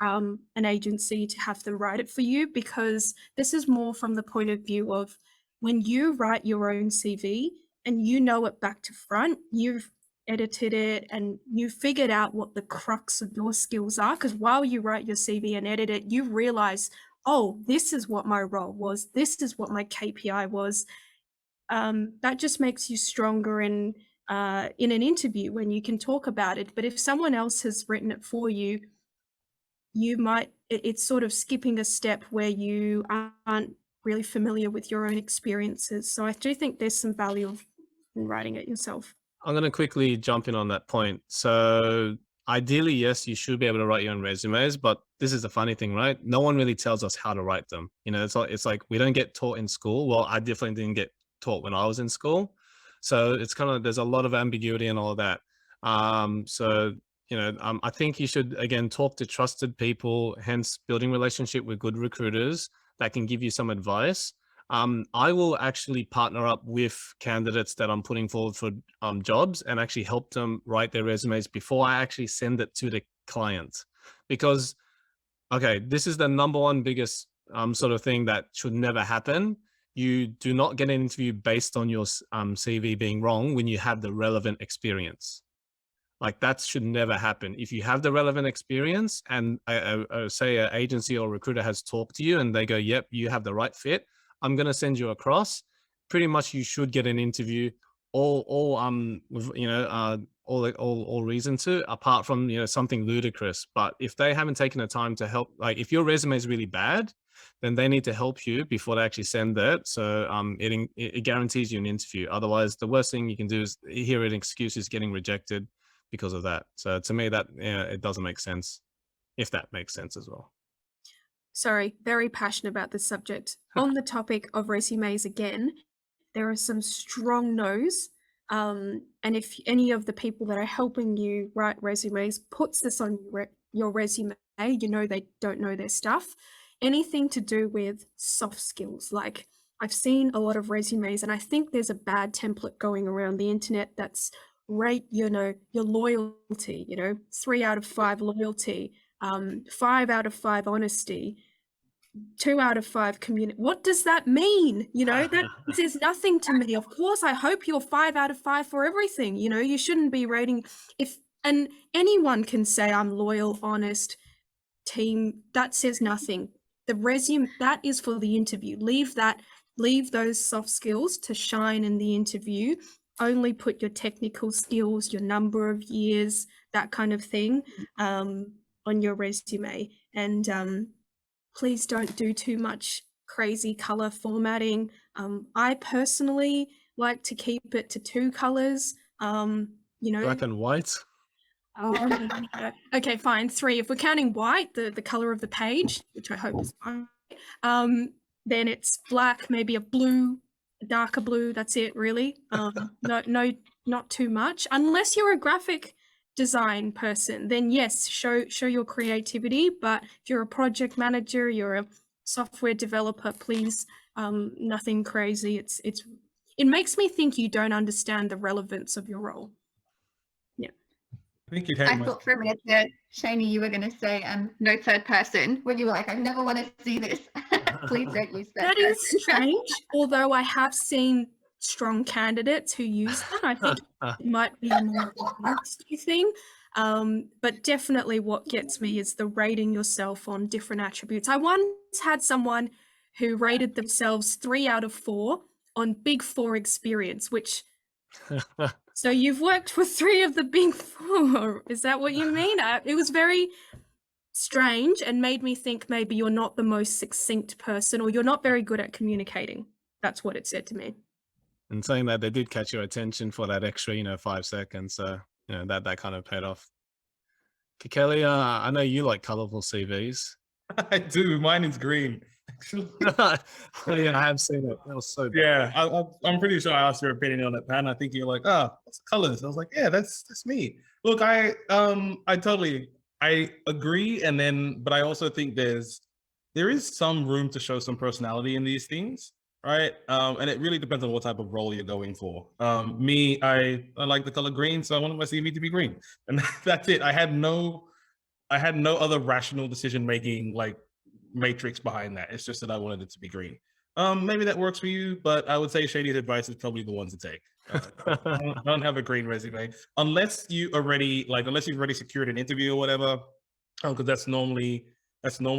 an agency to have them write it for you, because this is more from the point of view of when you write your own CV and you know it back to front, you've edited it and you figured out what the crux of your skills are, because while you write your CV and edit it, you realize, oh, this is what my role was, this is what my KPI was. That just makes you stronger in an interview when you can talk about it. But if someone else has written it for you, it's sort of skipping a step where you aren't really familiar with your own experiences. So I do think there's some value in writing it yourself. I'm going to quickly jump in on that point. So ideally, yes, you should be able to write your own resumes, but this is the funny thing, right? No one really tells us how to write them. It's like we don't get taught in school. Well, I definitely didn't get taught when I was in school. So it's kind of, there's a lot of ambiguity and all of that. I think you should, again, talk to trusted people, hence building relationship with good recruiters that can give you some advice. I will actually partner up with candidates that I'm putting forward for jobs and actually help them write their resumes before I actually send it to the client. Because, okay, this is the number one biggest sort of thing that should never happen. You do not get an interview based on your CV being wrong when you have the relevant experience. Like that should never happen. If you have the relevant experience and say an agency or recruiter has talked to you and they go, yep, you have the right fit, I'm going to send you across. Pretty much you should get an interview all reason to, apart from, something ludicrous. But if they haven't taken the time to help, like if your resume is really bad, then they need to help you before they actually send it. So it guarantees you an interview. Otherwise, the worst thing you can do is hear an excuse is getting rejected because of that. So to me, that it doesn't make sense, if that makes sense as well. Sorry, very passionate about this subject. On the topic of resumes again, there are some strong no's. And if any of the people that are helping you write resumes puts this on your resume, they don't know their stuff. Anything to do with soft skills. Like I've seen a lot of resumes, and I think there's a bad template going around the internet that's rate, your loyalty, 3 out of 5 loyalty, 5 out of 5 honesty, 2 out of 5 community. What does that mean? That says nothing to me. Of course, I hope you're 5 out of 5 for everything. You shouldn't be rating and anyone can say I'm loyal, honest, team. That says nothing. The resume, that is for the interview. Leave those soft skills to shine in the interview. Only put your technical skills, your number of years, that kind of thing on your resume. And please don't do too much crazy color formatting. I personally like to keep it to 2 colors. Black and white. Okay, fine. 3. If we're counting white, the color of the page, which I hope is fine, then it's black, maybe a blue, darker blue. That's it, really. No, not too much. Unless you're a graphic design person, then yes, show your creativity. But if you're a project manager, you're a software developer, please, nothing crazy. It makes me think you don't understand the relevance of your role. I thought for a minute that, Shayney, you were going to say no third person when you were like, I never want to see this. Please don't use that. That is strange, although I have seen strong candidates who use that. I think it might be a more nasty thing. But definitely what gets me is the rating yourself on different attributes. I once had someone who rated themselves 3 out of 4 on Big 4 experience, which... So you've worked with 3 of the Big 4. Is that what you mean? It was very strange and made me think maybe you're not the most succinct person or you're not very good at communicating. That's what it said to me. And saying that, they did catch your attention for that extra, 5 seconds. So, that kind of paid off. Kelly, I know you like colorful CVs. I do. Mine is green. Yeah, I have seen it. That was so bad. Yeah, I'm pretty sure I asked your opinion on it, Pat. I think you're like, what's the colors? I was like, yeah, that's me. Look, I agree, but I also think there is some room to show some personality in these things, right? And it really depends on what type of role you're going for. Me, I like the color green, so I wanted my CV to be green, and that's it. I had no other rational decision making like matrix behind that. It's just that I wanted it to be green. Maybe that works for you, but I would say Shayney's advice is probably the one to take. Don't have a green resume unless you've already secured an interview or whatever, because that's normally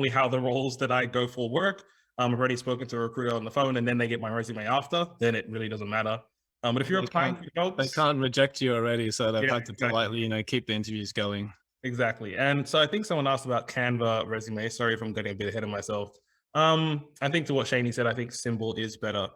how the roles that I go for work. I've already spoken to a recruiter on the phone, and then they get my resume after. Then it really doesn't matter. But if you're applying for jobs, they can't reject you already, so they've had to exactly. politely, keep the interviews going. Exactly. And so I think someone asked about Canva Resume. Sorry if I'm getting a bit ahead of myself. I think to what Shayney said, I think symbol is better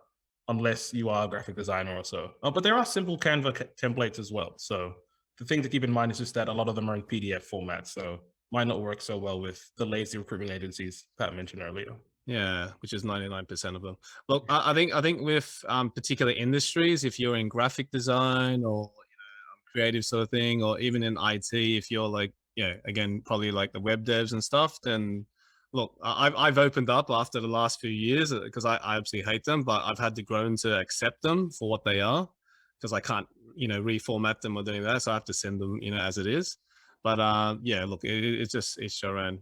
unless you are a graphic designer or so. But there are simple Canva templates as well. So the thing to keep in mind is just that a lot of them are in PDF format. So might not work so well with the lazy recruitment agencies Pat mentioned earlier. Yeah, which is 99% of them. Look, I think with particular industries, if you're in graphic design or creative sort of thing, or even in IT, if you're like, again, probably like the web devs and stuff, then look, I've opened up after the last few years because I absolutely hate them, but I've had to grow to accept them for what they are because I can't, reformat them or doing that. So I have to send them, as it is. But yeah, look, it's your own.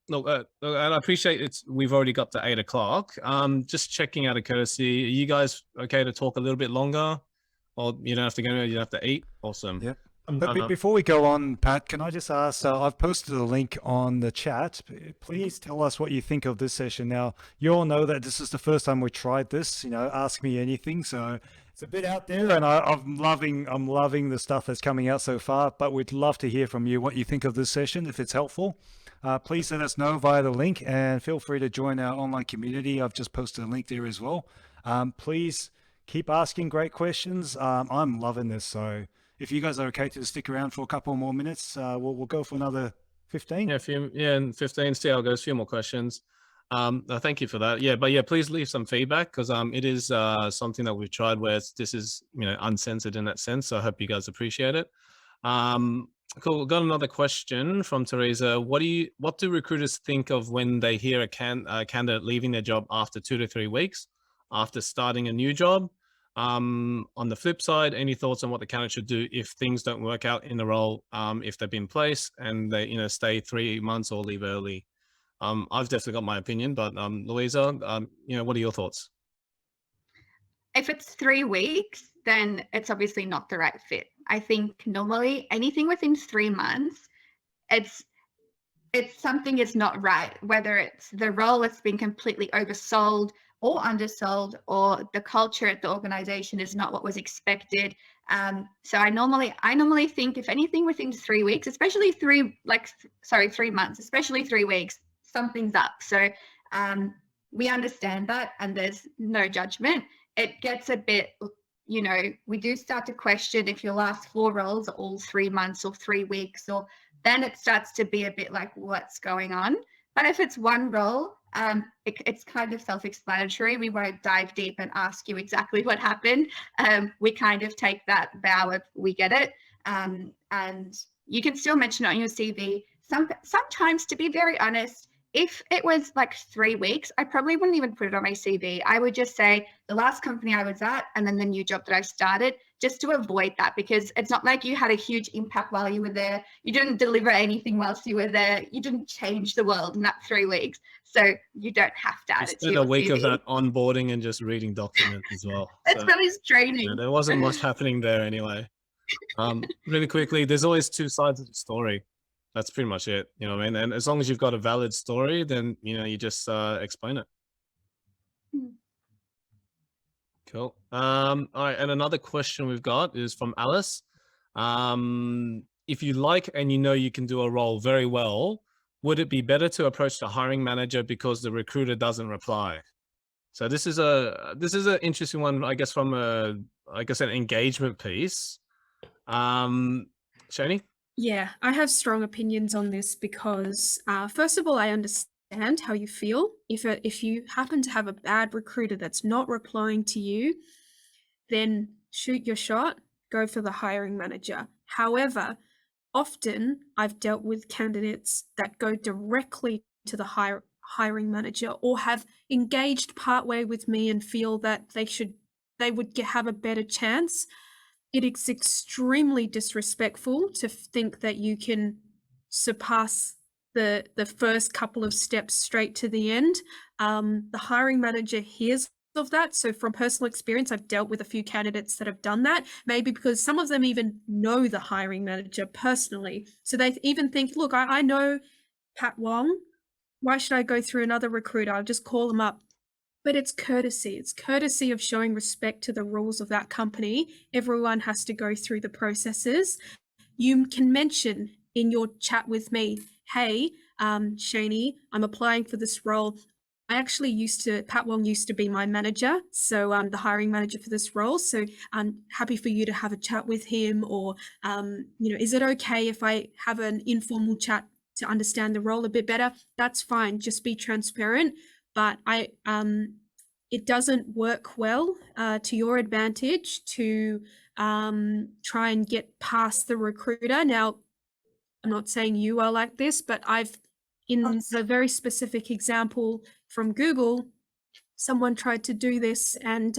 Look, and I appreciate it. We've already got to 8 o'clock. Just checking out of courtesy, are you guys okay to talk a little bit longer? Or you don't have to go, you don't have to eat? Awesome. Yeah. But before we go on, Pat, can I just ask, I've posted a link on the chat. Please tell us what you think of this session. Now, you all know that this is the first time we tried this, ask me anything. So it's a bit out there, and I'm loving the stuff that's coming out so far, but we'd love to hear from you what you think of this session, if it's helpful. Please let us know via the link, and feel free to join our online community. I've just posted a link there as well. Please keep asking great questions. I'm loving this. So if you guys are okay to stick around for a couple more minutes, we'll go for another 15. Yeah, and 15. See how it goes. A few more questions. Thank you for that. Yeah, but yeah, please leave some feedback because it is something that we've tried where this is uncensored in that sense. So I hope you guys appreciate it. Cool. We've got another question from Teresa. What do recruiters think of when they hear a candidate leaving their job after 2 to 3 weeks after starting a new job? On the flip side, any thoughts on what the candidate should do if things don't work out in the role, if they've been placed and they stay 3 months or leave early? I've definitely got my opinion, but Louisa, what are your thoughts? If it's 3 weeks, then it's obviously not the right fit. I think normally anything within 3 months, it's something is not right, whether it's the role that's been completely oversold or undersold, or the culture at the organization is not what was expected. So I normally think if anything within 3 weeks, especially 3 months, especially 3 weeks, something's up. So we understand that, and there's no judgment. It gets a bit, we do start to question if your last 4 roles are all 3 months or 3 weeks, or then it starts to be a bit like, what's going on? But if it's one role, it's kind of self-explanatory. We won't dive deep and ask you exactly what happened. We kind of take that vow of we get it. And you can still mention it on your CV. Sometimes, to be very honest, if it was like 3 weeks, I probably wouldn't even put it on my CV. I would just say the last company I was at and then the new job that I started, just to avoid that, because it's not like you had a huge impact while you were there. You didn't deliver anything whilst you were there. You didn't change the world in that 3 weeks. So you don't have to add it to your a week CV. of that onboarding and just reading documents as well. It's really straining. There wasn't much happening there anyway. Really quickly, there's always 2 sides of the story. That's pretty much it. You know what I mean? And as long as you've got a valid story, then, you just explain it. Cool. All right. And another question we've got is from Alice. If you like and you can do a role very well, would it be better to approach the hiring manager because the recruiter doesn't reply? So this is an interesting one, I guess, from an engagement piece. Shayney? Yeah, I have strong opinions on this because, first of all, I understand how you feel. If you happen to have a bad recruiter that's not replying to you, then shoot your shot, go for the hiring manager. However, often I've dealt with candidates that go directly to the hiring manager or have engaged partway with me and feel that they would have a better chance. It is extremely disrespectful to think that you can surpass the first couple of steps straight to the end. The hiring manager hears of that. So from personal experience, I've dealt with a few candidates that have done that, maybe because some of them even know the hiring manager personally. So they even think, look, I know Pat Wong. Why should I go through another recruiter? I'll just call them up. But it's courtesy. It's courtesy of showing respect to the rules of that company. Everyone has to go through the processes. You can mention in your chat with me, hey, Shayney, I'm applying for this role. I actually Pat Wong used to be my manager, so the hiring manager for this role. So I'm happy for you to have a chat with him, or, is it okay if I have an informal chat to understand the role a bit better? That's fine. Just be transparent. But it doesn't work well to your advantage to try and get past the recruiter. Now, I'm not saying you are like this, but I've in a very specific example from Google, someone tried to do this and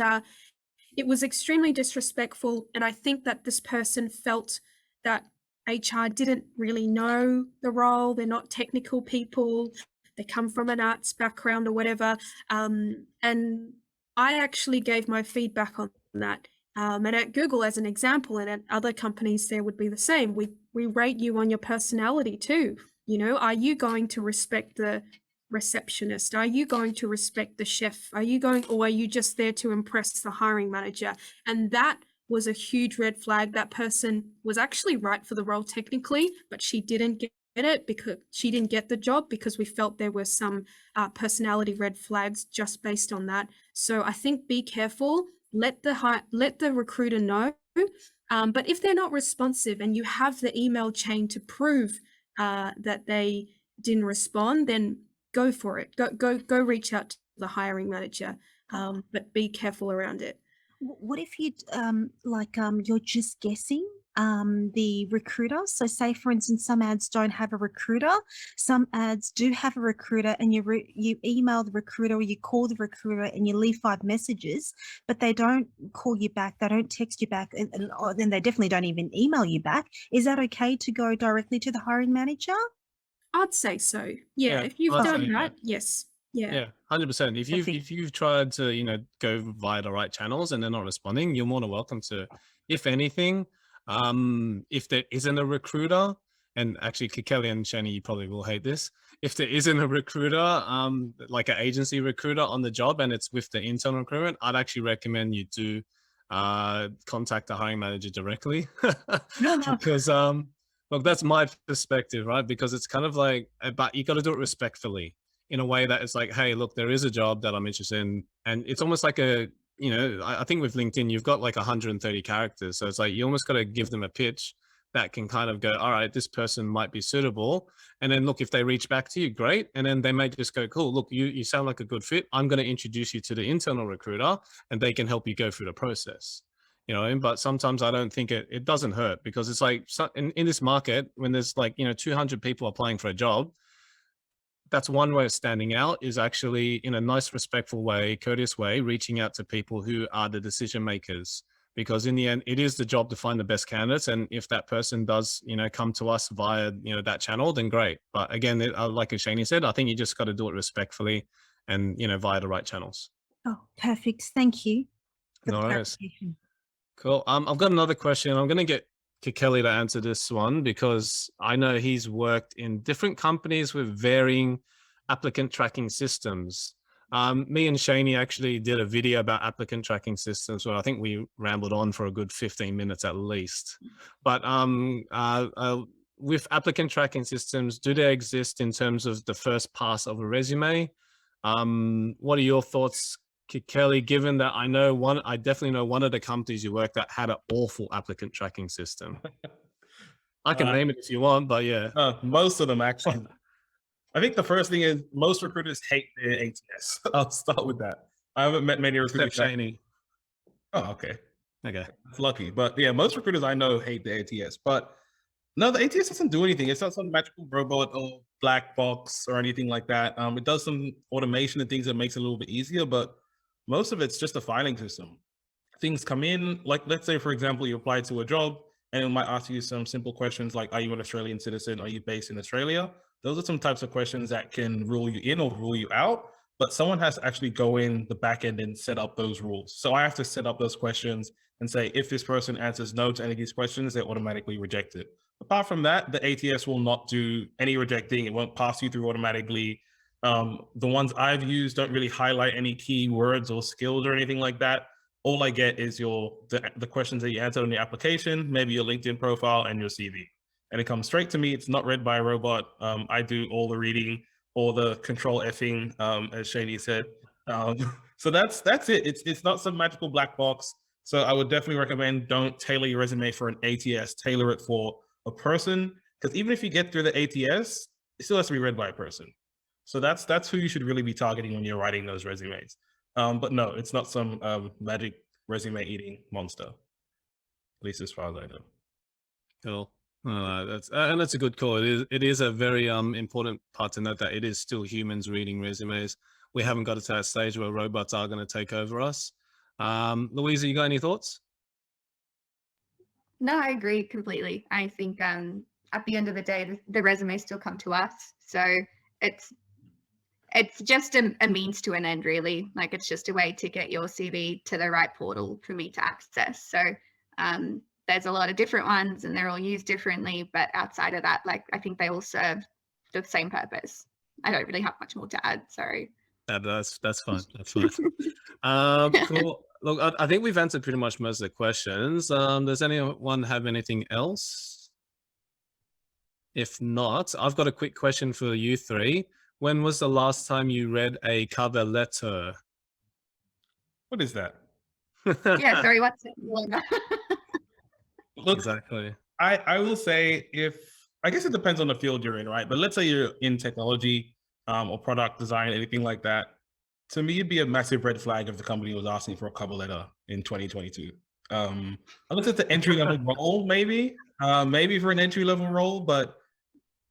it was extremely disrespectful. And I think that this person felt that HR didn't really know the role. They're not technical people. They come from an arts background or whatever. And I actually gave my feedback on that. And at Google, as an example, and at other companies, there would be the same. We rate you on your personality too. You know, are you going to respect the receptionist? Are you going to respect the chef? Or are you just there to impress the hiring manager? And that was a huge red flag. That person was actually right for the role technically, but she didn't get it because she didn't get the job because we felt there were some personality red flags just based on that. So I think be careful. Let the recruiter know. But if they're not responsive and you have the email chain to prove that they didn't respond, then go for it. Go reach out to the hiring manager, but be careful around it. What if you you're just guessing the recruiter? So say, for instance, some ads don't have a recruiter, some ads do have a recruiter, and you email the recruiter or you call the recruiter and you leave 5 messages, but they don't call you back, they don't text you back, and then they definitely don't even email you back. Is that okay to go directly to the hiring manager? I'd say so. Yeah, if you've done that, yes. Yeah, 100%. If you've tried to, go via the right channels and they're not responding, you're more than welcome to, if anything, if there isn't a recruiter, and actually Kelly and Shayney, you probably will hate this. If there isn't a recruiter, like an agency recruiter on the job and it's with the internal recruitment, I'd actually recommend you do contact the hiring manager directly. Because look, that's my perspective, right? Because it's kind of like, but you got to do it respectfully, in a way that it's like, hey, look, there is a job that I'm interested in. And it's almost like I think with LinkedIn, you've got like 130 characters. So it's like, you almost got to give them a pitch that can kind of go, all right, this person might be suitable. And then look, if they reach back to you, great. And then they may just go, cool, look, you sound like a good fit. I'm going to introduce you to the internal recruiter and they can help you go through the process. But sometimes I don't think it doesn't hurt, because it's like in this market, when there's like, 200 people applying for a job, that's one way of standing out, is actually in a nice, respectful way, courteous way, reaching out to people who are the decision makers. Because in the end, it is the job to find the best candidates. And if that person does, come to us via, that channel, then great. But again, like Shayney said, I think you just got to do it respectfully and, via the right channels. Oh, perfect. Thank you. No worries. Cool. I've got another question. I'm going to get Kelly to answer this one, because I know he's worked in different companies with varying applicant tracking systems. Me and Shayney actually did a video about applicant tracking systems where I think we rambled on for a good 15 minutes at least. But with applicant tracking systems, do they exist in terms of the first pass of a resume? What are your thoughts, Kelly, given that I definitely know one of the companies you worked at had an awful applicant tracking system? I can name it if you want, but yeah. Most of them, actually. I think the first thing is most recruiters hate their ATS. I'll start with that. I haven't met many recruiters. Except Shayney. Oh, okay. Okay. That's lucky. But yeah, most recruiters I know hate the ATS. But no, the ATS doesn't do anything. It's not some magical robot or black box or anything like that. It does some automation and things that makes it a little bit easier, but most of it's just a filing system. Things come in, like let's say, for example, you apply to a job and it might ask you some simple questions like, are you an Australian citizen? Are you based in Australia? Those are some types of questions that can rule you in or rule you out, but someone has to actually go in the back end and set up those rules. So I have to set up those questions and say, if this person answers no to any of these questions, they're automatically rejected. Apart from that, the ATS will not do any rejecting. It won't pass you through automatically. The ones I've used don't really highlight any key words or skills or anything like that. All I get is the questions that you answered on the application, maybe your LinkedIn profile and your CV. And it comes straight to me. It's not read by a robot. I do all the reading, all the control Fing, as Shayney said. So that's it. It's not some magical black box. So I would definitely recommend don't tailor your resume for an ATS. Tailor it for a person, because even if you get through the ATS, it still has to be read by a person. So that's who you should really be targeting when you're writing those resumes. But no, it's not some magic resume eating monster, at least as far as I know. Cool. That's a good call. It is a very important part to note that it is still humans reading resumes. We haven't got to that stage where robots are going to take over us. Louisa, you got any thoughts? No, I agree completely. I think at the end of the day, the resumes still come to us. So it's just a means to an end, really. Like, it's just a way to get your CV to the right portal for me to access. So there's a lot of different ones and they're all used differently. But outside of that, like, I think they all serve the same purpose. I don't really have much more to add. Sorry. That's fine. That's fine. Cool. Look, I think we've answered pretty much most of the questions. Does anyone have anything else? If not, I've got a quick question for you three. When was the last time you read a cover letter? What is that? Yeah, sorry, what's it? Look, Exactly. I will say, I guess it depends on the field you're in, right? But let's say you're in technology or product design, anything like that. To me, it'd be a massive red flag if the company was asking for a cover letter in 2022. Unless it's an entry level role, maybe for an entry level role, but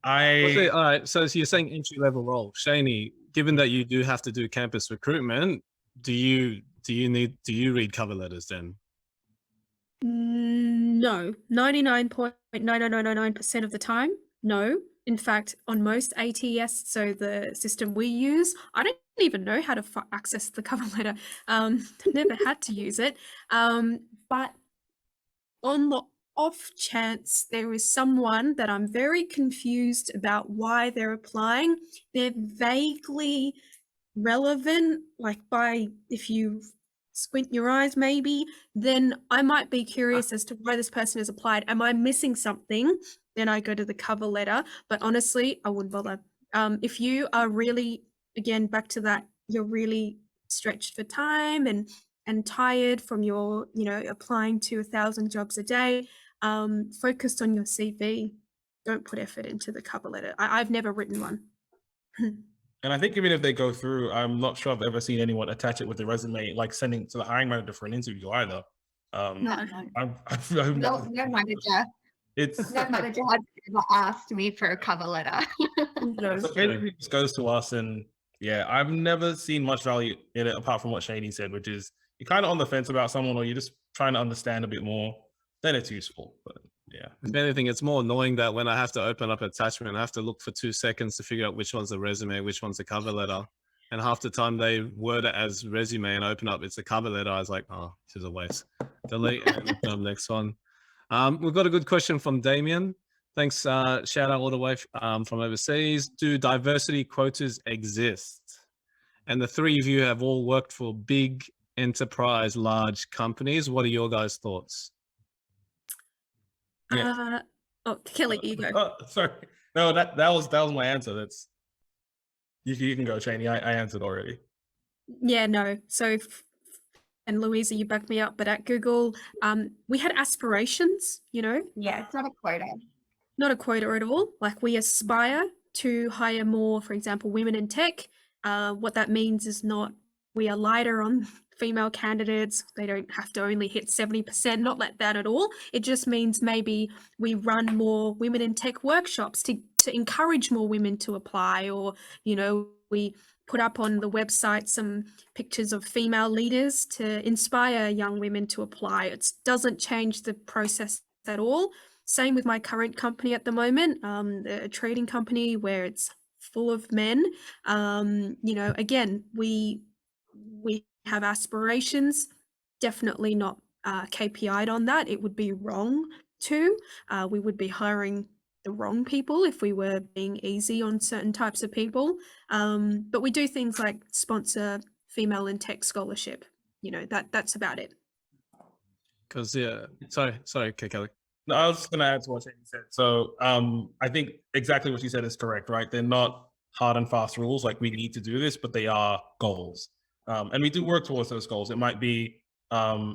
All right. So you're saying entry level role, Shayney. Given that you do have to do campus recruitment, do you read cover letters then? No, 99.9999% of the time, no. In fact, on most ATS, so the system we use, I don't even know how to access the cover letter. Never had to use it. But on the off chance there is someone that I'm very confused about why they're applying, they're vaguely relevant, like if you squint your eyes maybe, then I might be curious as to why this person has applied. Am I missing something? Then I go to the cover letter, but honestly, I wouldn't bother. If you are really, again, back to that, you're really stretched for time and tired from your, applying to 1,000 jobs a day, focused on your CV. Don't put effort into the cover letter. I've never written one. And I think even if they go through, I'm not sure I've ever seen anyone attach it with the resume, like sending to the hiring manager for an interview either. No. No manager. No manager has ever asked me for a cover letter. No. So basically, just goes to us, and yeah, I've never seen much value in it apart from what Shayney said, which is you're kind of on the fence about someone, or you're just trying to understand a bit more. Then it's useful, but yeah. If anything, it's more annoying that when I have to open up an attachment, I have to look for 2 seconds to figure out which one's a resume, which one's a cover letter. And half the time they word it as resume and open up, it's a cover letter. I was like, oh, this is a waste. Delete and open up next one. We've got a good question from Damien. Thanks. Shout out all the way from overseas. Do diversity quotas exist? And the three of you have all worked for big enterprise, large companies. What are your guys' thoughts? Yeah. Kelly, you go. Sorry. No, that was my answer. That's you can go, Shayney. I answered already. Yeah, no. So, and Louisa, you backed me up. But at Google, we had aspirations. Yeah, it's not a quota. Not a quota at all. Like, we aspire to hire more, for example, women in tech. What that means is not we are lighter on female candidates. They don't have to only hit 70%, not like that at all. It just means maybe we run more women in tech workshops to encourage more women to apply, or, we put up on the website some pictures of female leaders to inspire young women to apply. It doesn't change the process at all. Same with my current company at the moment, a trading company where it's full of men. Again, we have aspirations, definitely not KPI'd on that. It would be wrong to. We would be hiring the wrong people if we were being easy on certain types of people. But we do things like sponsor female in tech scholarship. That's about it. Because sorry, Kelly. No, I was just going to add to what Shayney said. So I think exactly what she said is correct, right? They're not hard and fast rules like we need to do this, but they are goals. And we do work towards those goals. It might be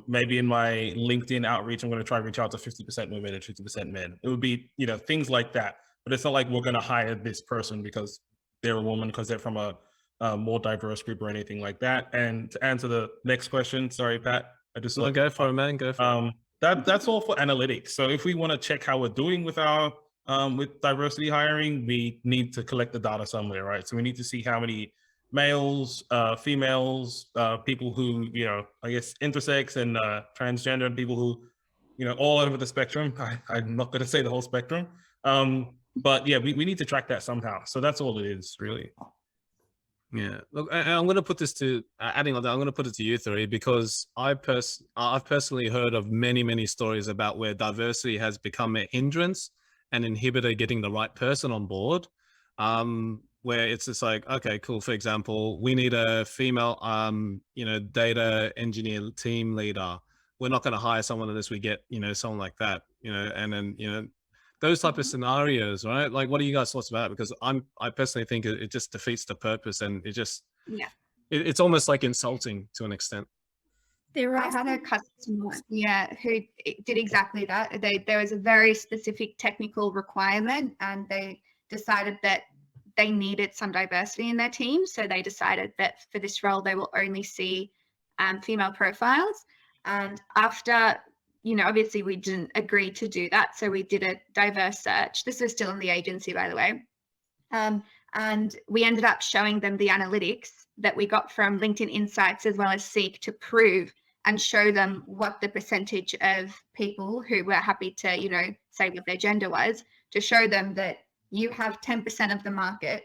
maybe in my LinkedIn outreach, I'm going to try to reach out to 50% women and 50% men. It would be, things like that. But it's not like we're going to hire this person because they're a woman, because they're from a more diverse group or anything like that. And to answer the next question, sorry, Pat, I just go for it, man. Go for it. that's all for analytics. So if we want to check how we're doing with our with diversity hiring, we need to collect the data somewhere, right? So we need to see how many males, females, people who, you know, I guess intersex and transgender, and people who, you know, all over the spectrum. I'm not going to say the whole spectrum. But yeah, we need to track that somehow. So that's all it is, really. Yeah, look, I'm going to put this to adding on that. I'm going to put it to you three, because I've personally heard of many stories about where diversity has become a hindrance and inhibitor getting the right person on board. Where it's just like, okay, cool. For example, we need a female, you know, data engineer team leader. We're not going to hire someone unless we get, you know, someone like that, you know, and then, you know, those type of scenarios, right? Like, what are you guys' thoughts about it? Because I personally think it just defeats the purpose, and it just, it's almost like insulting to an extent. I had a customer, who did exactly that. There was a very specific technical requirement, and they decided that they needed some diversity in their team. So they decided that for this role, they will only see female profiles. And after, you know, obviously we didn't agree to do that. So we did a diverse search. This was still in the agency, by the way. And we ended up showing them the analytics that we got from LinkedIn Insights as well as Seek to prove and show them what the percentage of people who were happy to, you know, say what their gender was, to show them that you have 10% of the market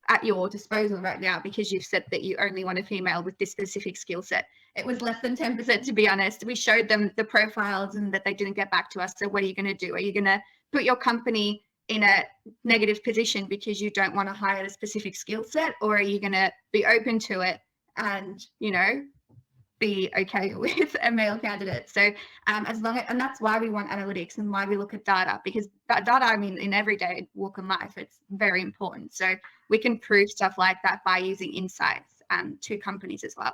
at your disposal right now because you've said that you only want a female with this specific skill set. It was less than 10%, to be honest. We showed them the profiles and that they didn't get back to us. So what are you going to do? Are you going to put your company in a negative position because you don't want to hire a specific skill set, or are you going to be open to it and, you know, be okay with a male candidate? So as long as, and that's why we want analytics and why we look at data, because that data, I mean, in everyday walk of life, it's very important. So we can prove stuff like that by using insights to companies as well.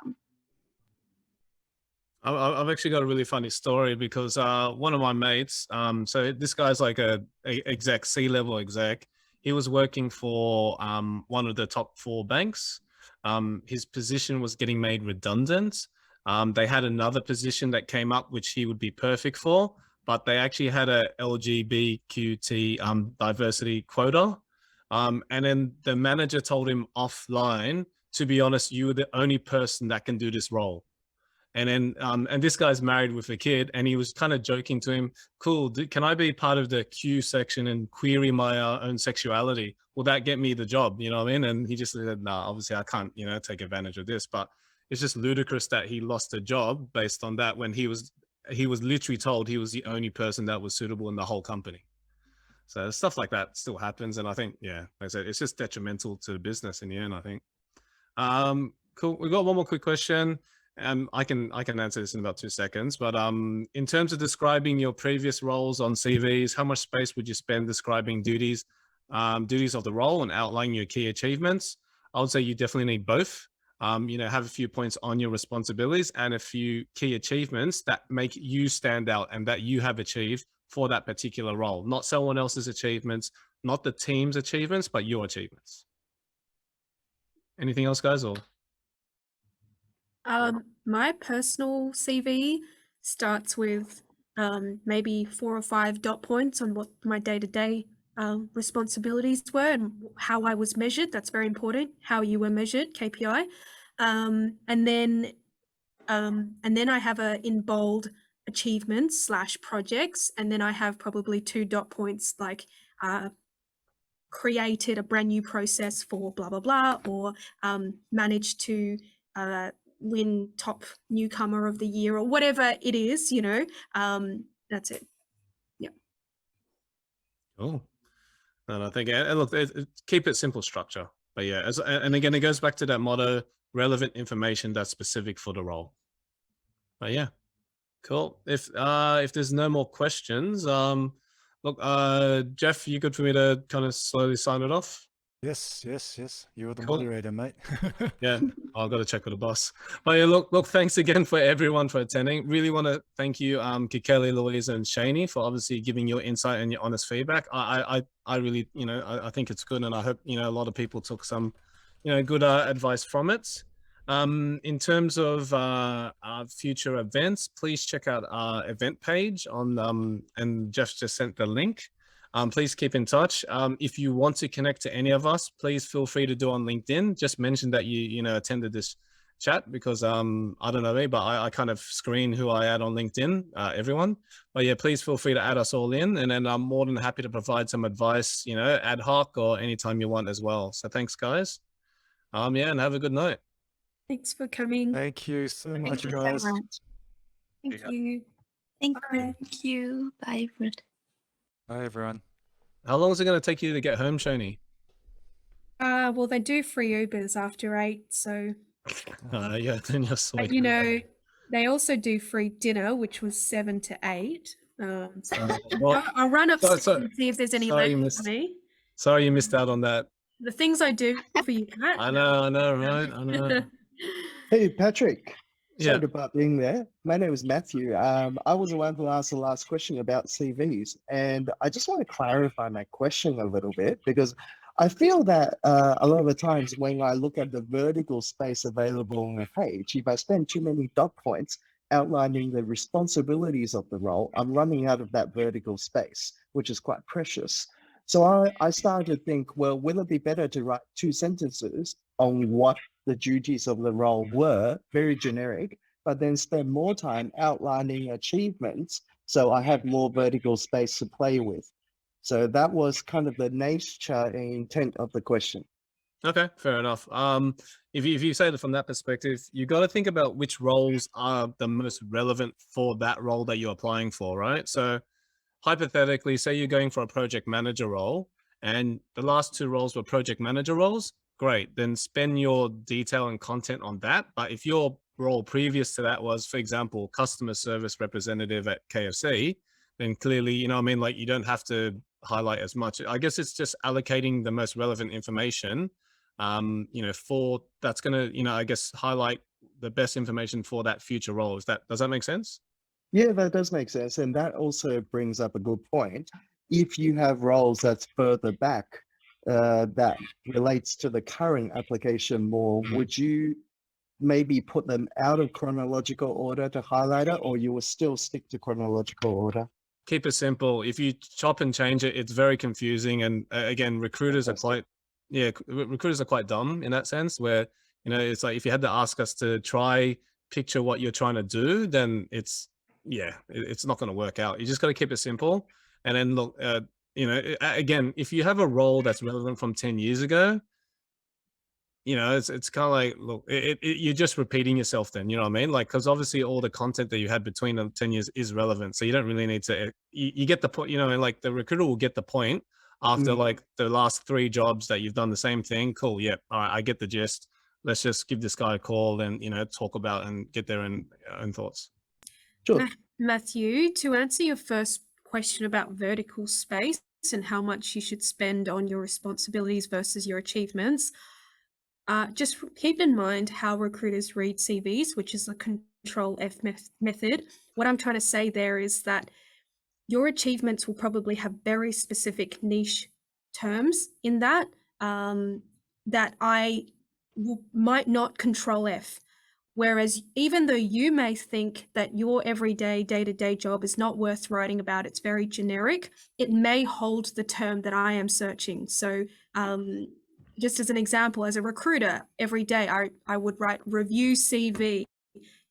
I've actually got a really funny story, because one of my mates, so this guy's like a exec, C-level exec. He was working for one of the top 4 banks. His position was getting made redundant. They had another position that came up, which he would be perfect for, but they actually had a LGBTQT diversity quota. And then the manager told him offline, to be honest, you were the only person that can do this role. And then, and this guy's married with a kid, and he was kind of joking to him, cool, can I be part of the Q section and query my own sexuality? Will that get me the job? You know what I mean? And he just said, nah, obviously I can't, you know, take advantage of this. But it's just ludicrous that he lost a job based on that, when he was literally told he was the only person that was suitable in the whole company. So stuff like that still happens. And I think, yeah, like I said, it's just detrimental to the business in the end, I think. Cool. We've got one more quick question. I can answer this in about 2 seconds, but in terms of describing your previous roles on CVs, how much space would you spend describing duties of the role and outlining your key achievements? I would say you definitely need both. You know, have a few points on your responsibilities and a few key achievements that make you stand out and that you have achieved for that particular role, not someone else's achievements, not the team's achievements, but your achievements. Anything else, guys? Or my personal CV starts with maybe 4 or 5 dot points on what my day-to-day responsibilities were and how I was measured. That's very important. How you were measured, KPI, and then I have in bold achievements / projects, and then I have probably 2 dot points like created a brand new process for blah blah blah, or managed to win top newcomer of the year, or whatever it is, you know. That's it. Yeah. cool. And I think, and look, keep it simple structure. But yeah, and again, it goes back to that motto: relevant information that's specific for the role. But yeah, cool. If there's no more questions, look, Jeff, you good for me to kind of slowly sign it off? Yes. You're the Cool. moderator, mate. Yeah, I've got to check with the boss. But yeah, look, thanks again for everyone for attending. Really want to thank you, Kikeli, Louisa, and Shayney, for obviously giving your insight and your honest feedback. I really, you know, I think it's good, and I hope, you know, a lot of people took some, you know, good advice from it. In terms of our future events, please check out our event page on and Jeff just sent the link. Please keep in touch. If you want to connect to any of us, please feel free to do on LinkedIn. Just mention that you attended this chat, because I don't know me, but I kind of screen who I add on LinkedIn, everyone. But yeah, please feel free to add us all in, and then I'm more than happy to provide some advice, ad hoc or anytime you want as well. So thanks, guys. Yeah, and have a good night. Thanks for coming. Thank you so Thank much, you so guys. much. Thank Yeah. you. Thank Bye. you. Thank you. Bye, everyone. Bye, everyone. How long is it going to take you to get home, Shayney? Well, they do free Ubers after 8, so. Yeah, then you're so But they also do free dinner, which was 7 to 8. So well, I'll run upstairs so- and see if there's any sorry, left for me. sorry you missed out on that. The things I do for you, Pat. I know, right? I know. Hey, Patrick. Yeah. Sorry about being there. My name is Matthew. I was the one who asked the last question about CVs, and I just want to clarify my question a little bit, because I feel that a lot of the times when I look at the vertical space available on a page, if I spend too many dot points outlining the responsibilities of the role, I'm running out of that vertical space, which is quite precious. So I started to think, well, will it be better to write 2 sentences on what the duties of the role were, very generic, but then spend more time outlining achievements so I have more vertical space to play with? So that was kind of the nature and intent of the question. Okay, fair enough. If you say it from that perspective, you got to think about which roles are the most relevant for that role that you're applying for, right? So hypothetically, say you're going for a project manager role, and the last 2 roles were project manager roles, great. Then spend your detail and content on that. But if your role previous to that was, for example, customer service representative at KFC, then clearly, like you don't have to highlight as much. I guess it's just allocating the most relevant information, for that's going to, I guess, highlight the best information for that future role. Does that make sense? Yeah, that does make sense. And that also brings up a good point. If you have roles that's further back, that relates to the current application more, would you maybe put them out of chronological order to highlight it, or you will still stick to chronological order? Keep it simple. If you chop and change it, it's very confusing. And again, recruiters are quite dumb in that sense, where, it's like if you had to ask us to try picture what you're trying to do, then it's not going to work out. You just got to keep it simple. And then look, again, if you have a role that's relevant from 10 years ago, it's kind of like, look, you're just repeating yourself then, you know what I mean? Like, because obviously all the content that you had between the 10 years is relevant. So you don't really need to, you get the point, and like the recruiter will get the point after like the last 3 jobs that you've done the same thing. Cool. Yeah. All right. I get the gist. Let's just give this guy a call and, talk about and get their own thoughts. Sure. Matthew, to answer your first question about vertical space and how much you should spend on your responsibilities versus your achievements, just keep in mind how recruiters read CVs, which is a Control F method. What I'm trying to say there is that your achievements will probably have very specific niche terms in that, that I might not Control F. Whereas even though you may think that your everyday, day-to-day job is not worth writing about, it's very generic, it may hold the term that I am searching. So just as an example, as a recruiter, every day I would write review CV,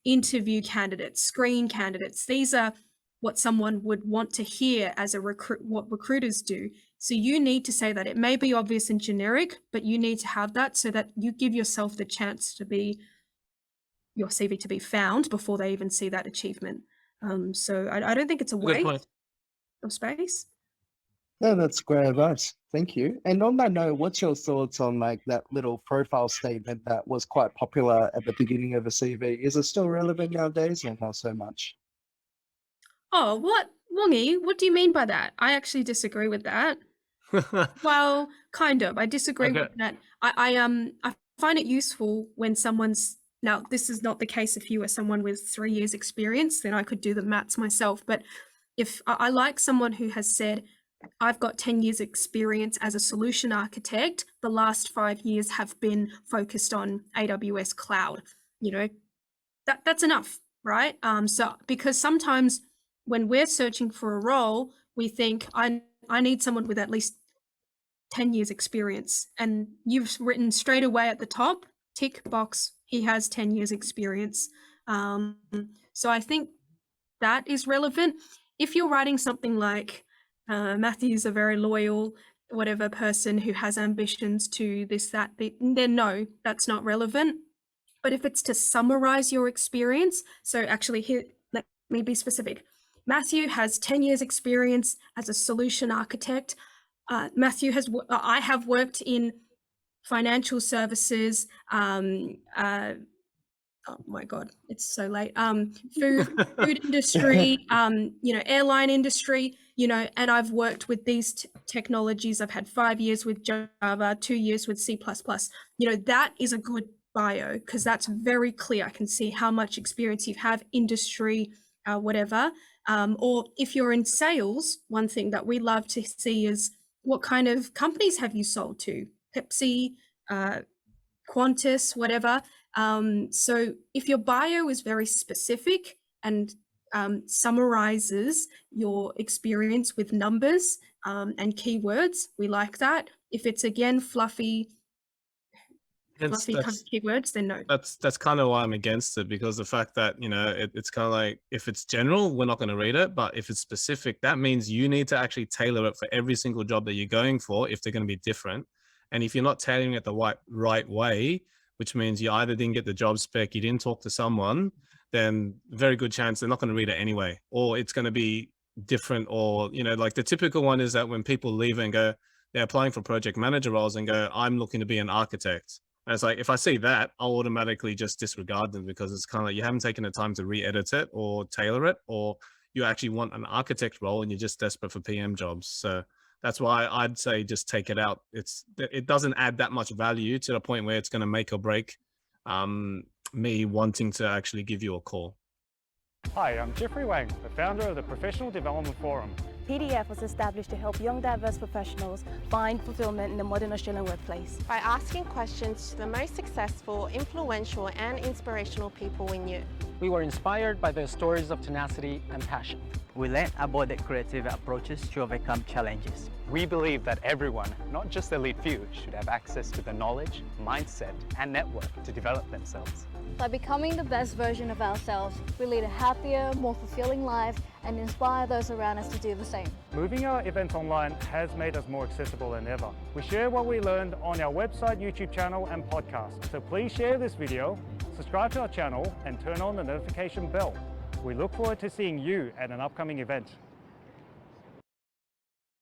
interview candidates, screen candidates. These are what someone would want to hear as what recruiters do. So you need to say that. It may be obvious and generic, but you need to have that so that you give yourself the chance to be your CV to be found before they even see that achievement. So I don't think it's a waste of space. Yeah, that's great advice. Thank you. And on that note, what's your thoughts on like that little profile statement that was quite popular at the beginning of a CV? Is it still relevant nowadays or not so much? Oh, what? Wongy, what do you mean by that? I actually disagree with that. Well, kind of. I disagree with that. I find it useful when someone's, now this is not the case if you are someone with 3 years experience, then I could do the maths myself. But if I like someone who has said, I've got 10 years experience as a solution architect. The last 5 years have been focused on AWS cloud. You know, that's enough, right? So because sometimes when we're searching for a role, we think I need someone with at least 10 years experience, and you've written straight away at the top, tick box, he has 10 years experience. So I think that is relevant. If you're writing something like Matthew's a very loyal whatever person who has ambitions to this, that, then no, that's not relevant. But if it's to summarize your experience, so actually here, let me be specific. Matthew has 10 years experience as a solution architect. Matthew has, I have worked in financial services, oh my God, it's so late. Food industry, you know, airline industry, you know, and I've worked with these technologies. I've had 5 years with Java, 2 years with C++. You know, that is a good bio because that's very clear. I can see how much experience you have, industry, whatever. Or if you're in sales, one thing that we love to see is what kind of companies have you sold to? Pepsi, Qantas, whatever. So if your bio is very specific and summarizes your experience with numbers and keywords, we like that. If it's again fluffy kind of keywords, then no. That's kind of why I'm against it, because the fact that, you know, it's kind of like, if it's general, we're not going to read it, but if it's specific, that means you need to actually tailor it for every single job that you're going for if they're going to be different. And if you're not tailoring it the right way, which means you either didn't get the job spec, you didn't talk to someone, then very good chance they're not going to read it anyway, or it's going to be different. Or, you know, like the typical one is that when people leave and go, they're applying for project manager roles and go, I'm looking to be an architect. And it's like, if I see that, I'll automatically just disregard them, because it's kind of like you haven't taken the time to re-edit it or tailor it, or you actually want an architect role and you're just desperate for PM jobs. So that's why I'd say just take it out. It doesn't add that much value to the point where it's going to make or break me wanting to actually give you a call. Hi, I'm Jeffrey Wang, the founder of the Professional Development Forum. PDF was established to help young diverse professionals find fulfillment in the modern Australian workplace. By asking questions to the most successful, influential and inspirational people we knew. We were inspired by their stories of tenacity and passion. We learned about the creative approaches to overcome challenges. We believe that everyone, not just the elite few, should have access to the knowledge, mindset and network to develop themselves. By becoming the best version of ourselves, we lead a happier, more fulfilling life and inspire those around us to do the same. Moving our events online has made us more accessible than ever. We share what we learned on our website, YouTube channel and podcast. So please share this video, subscribe to our channel and turn on the notification bell. We look forward to seeing you at an upcoming event.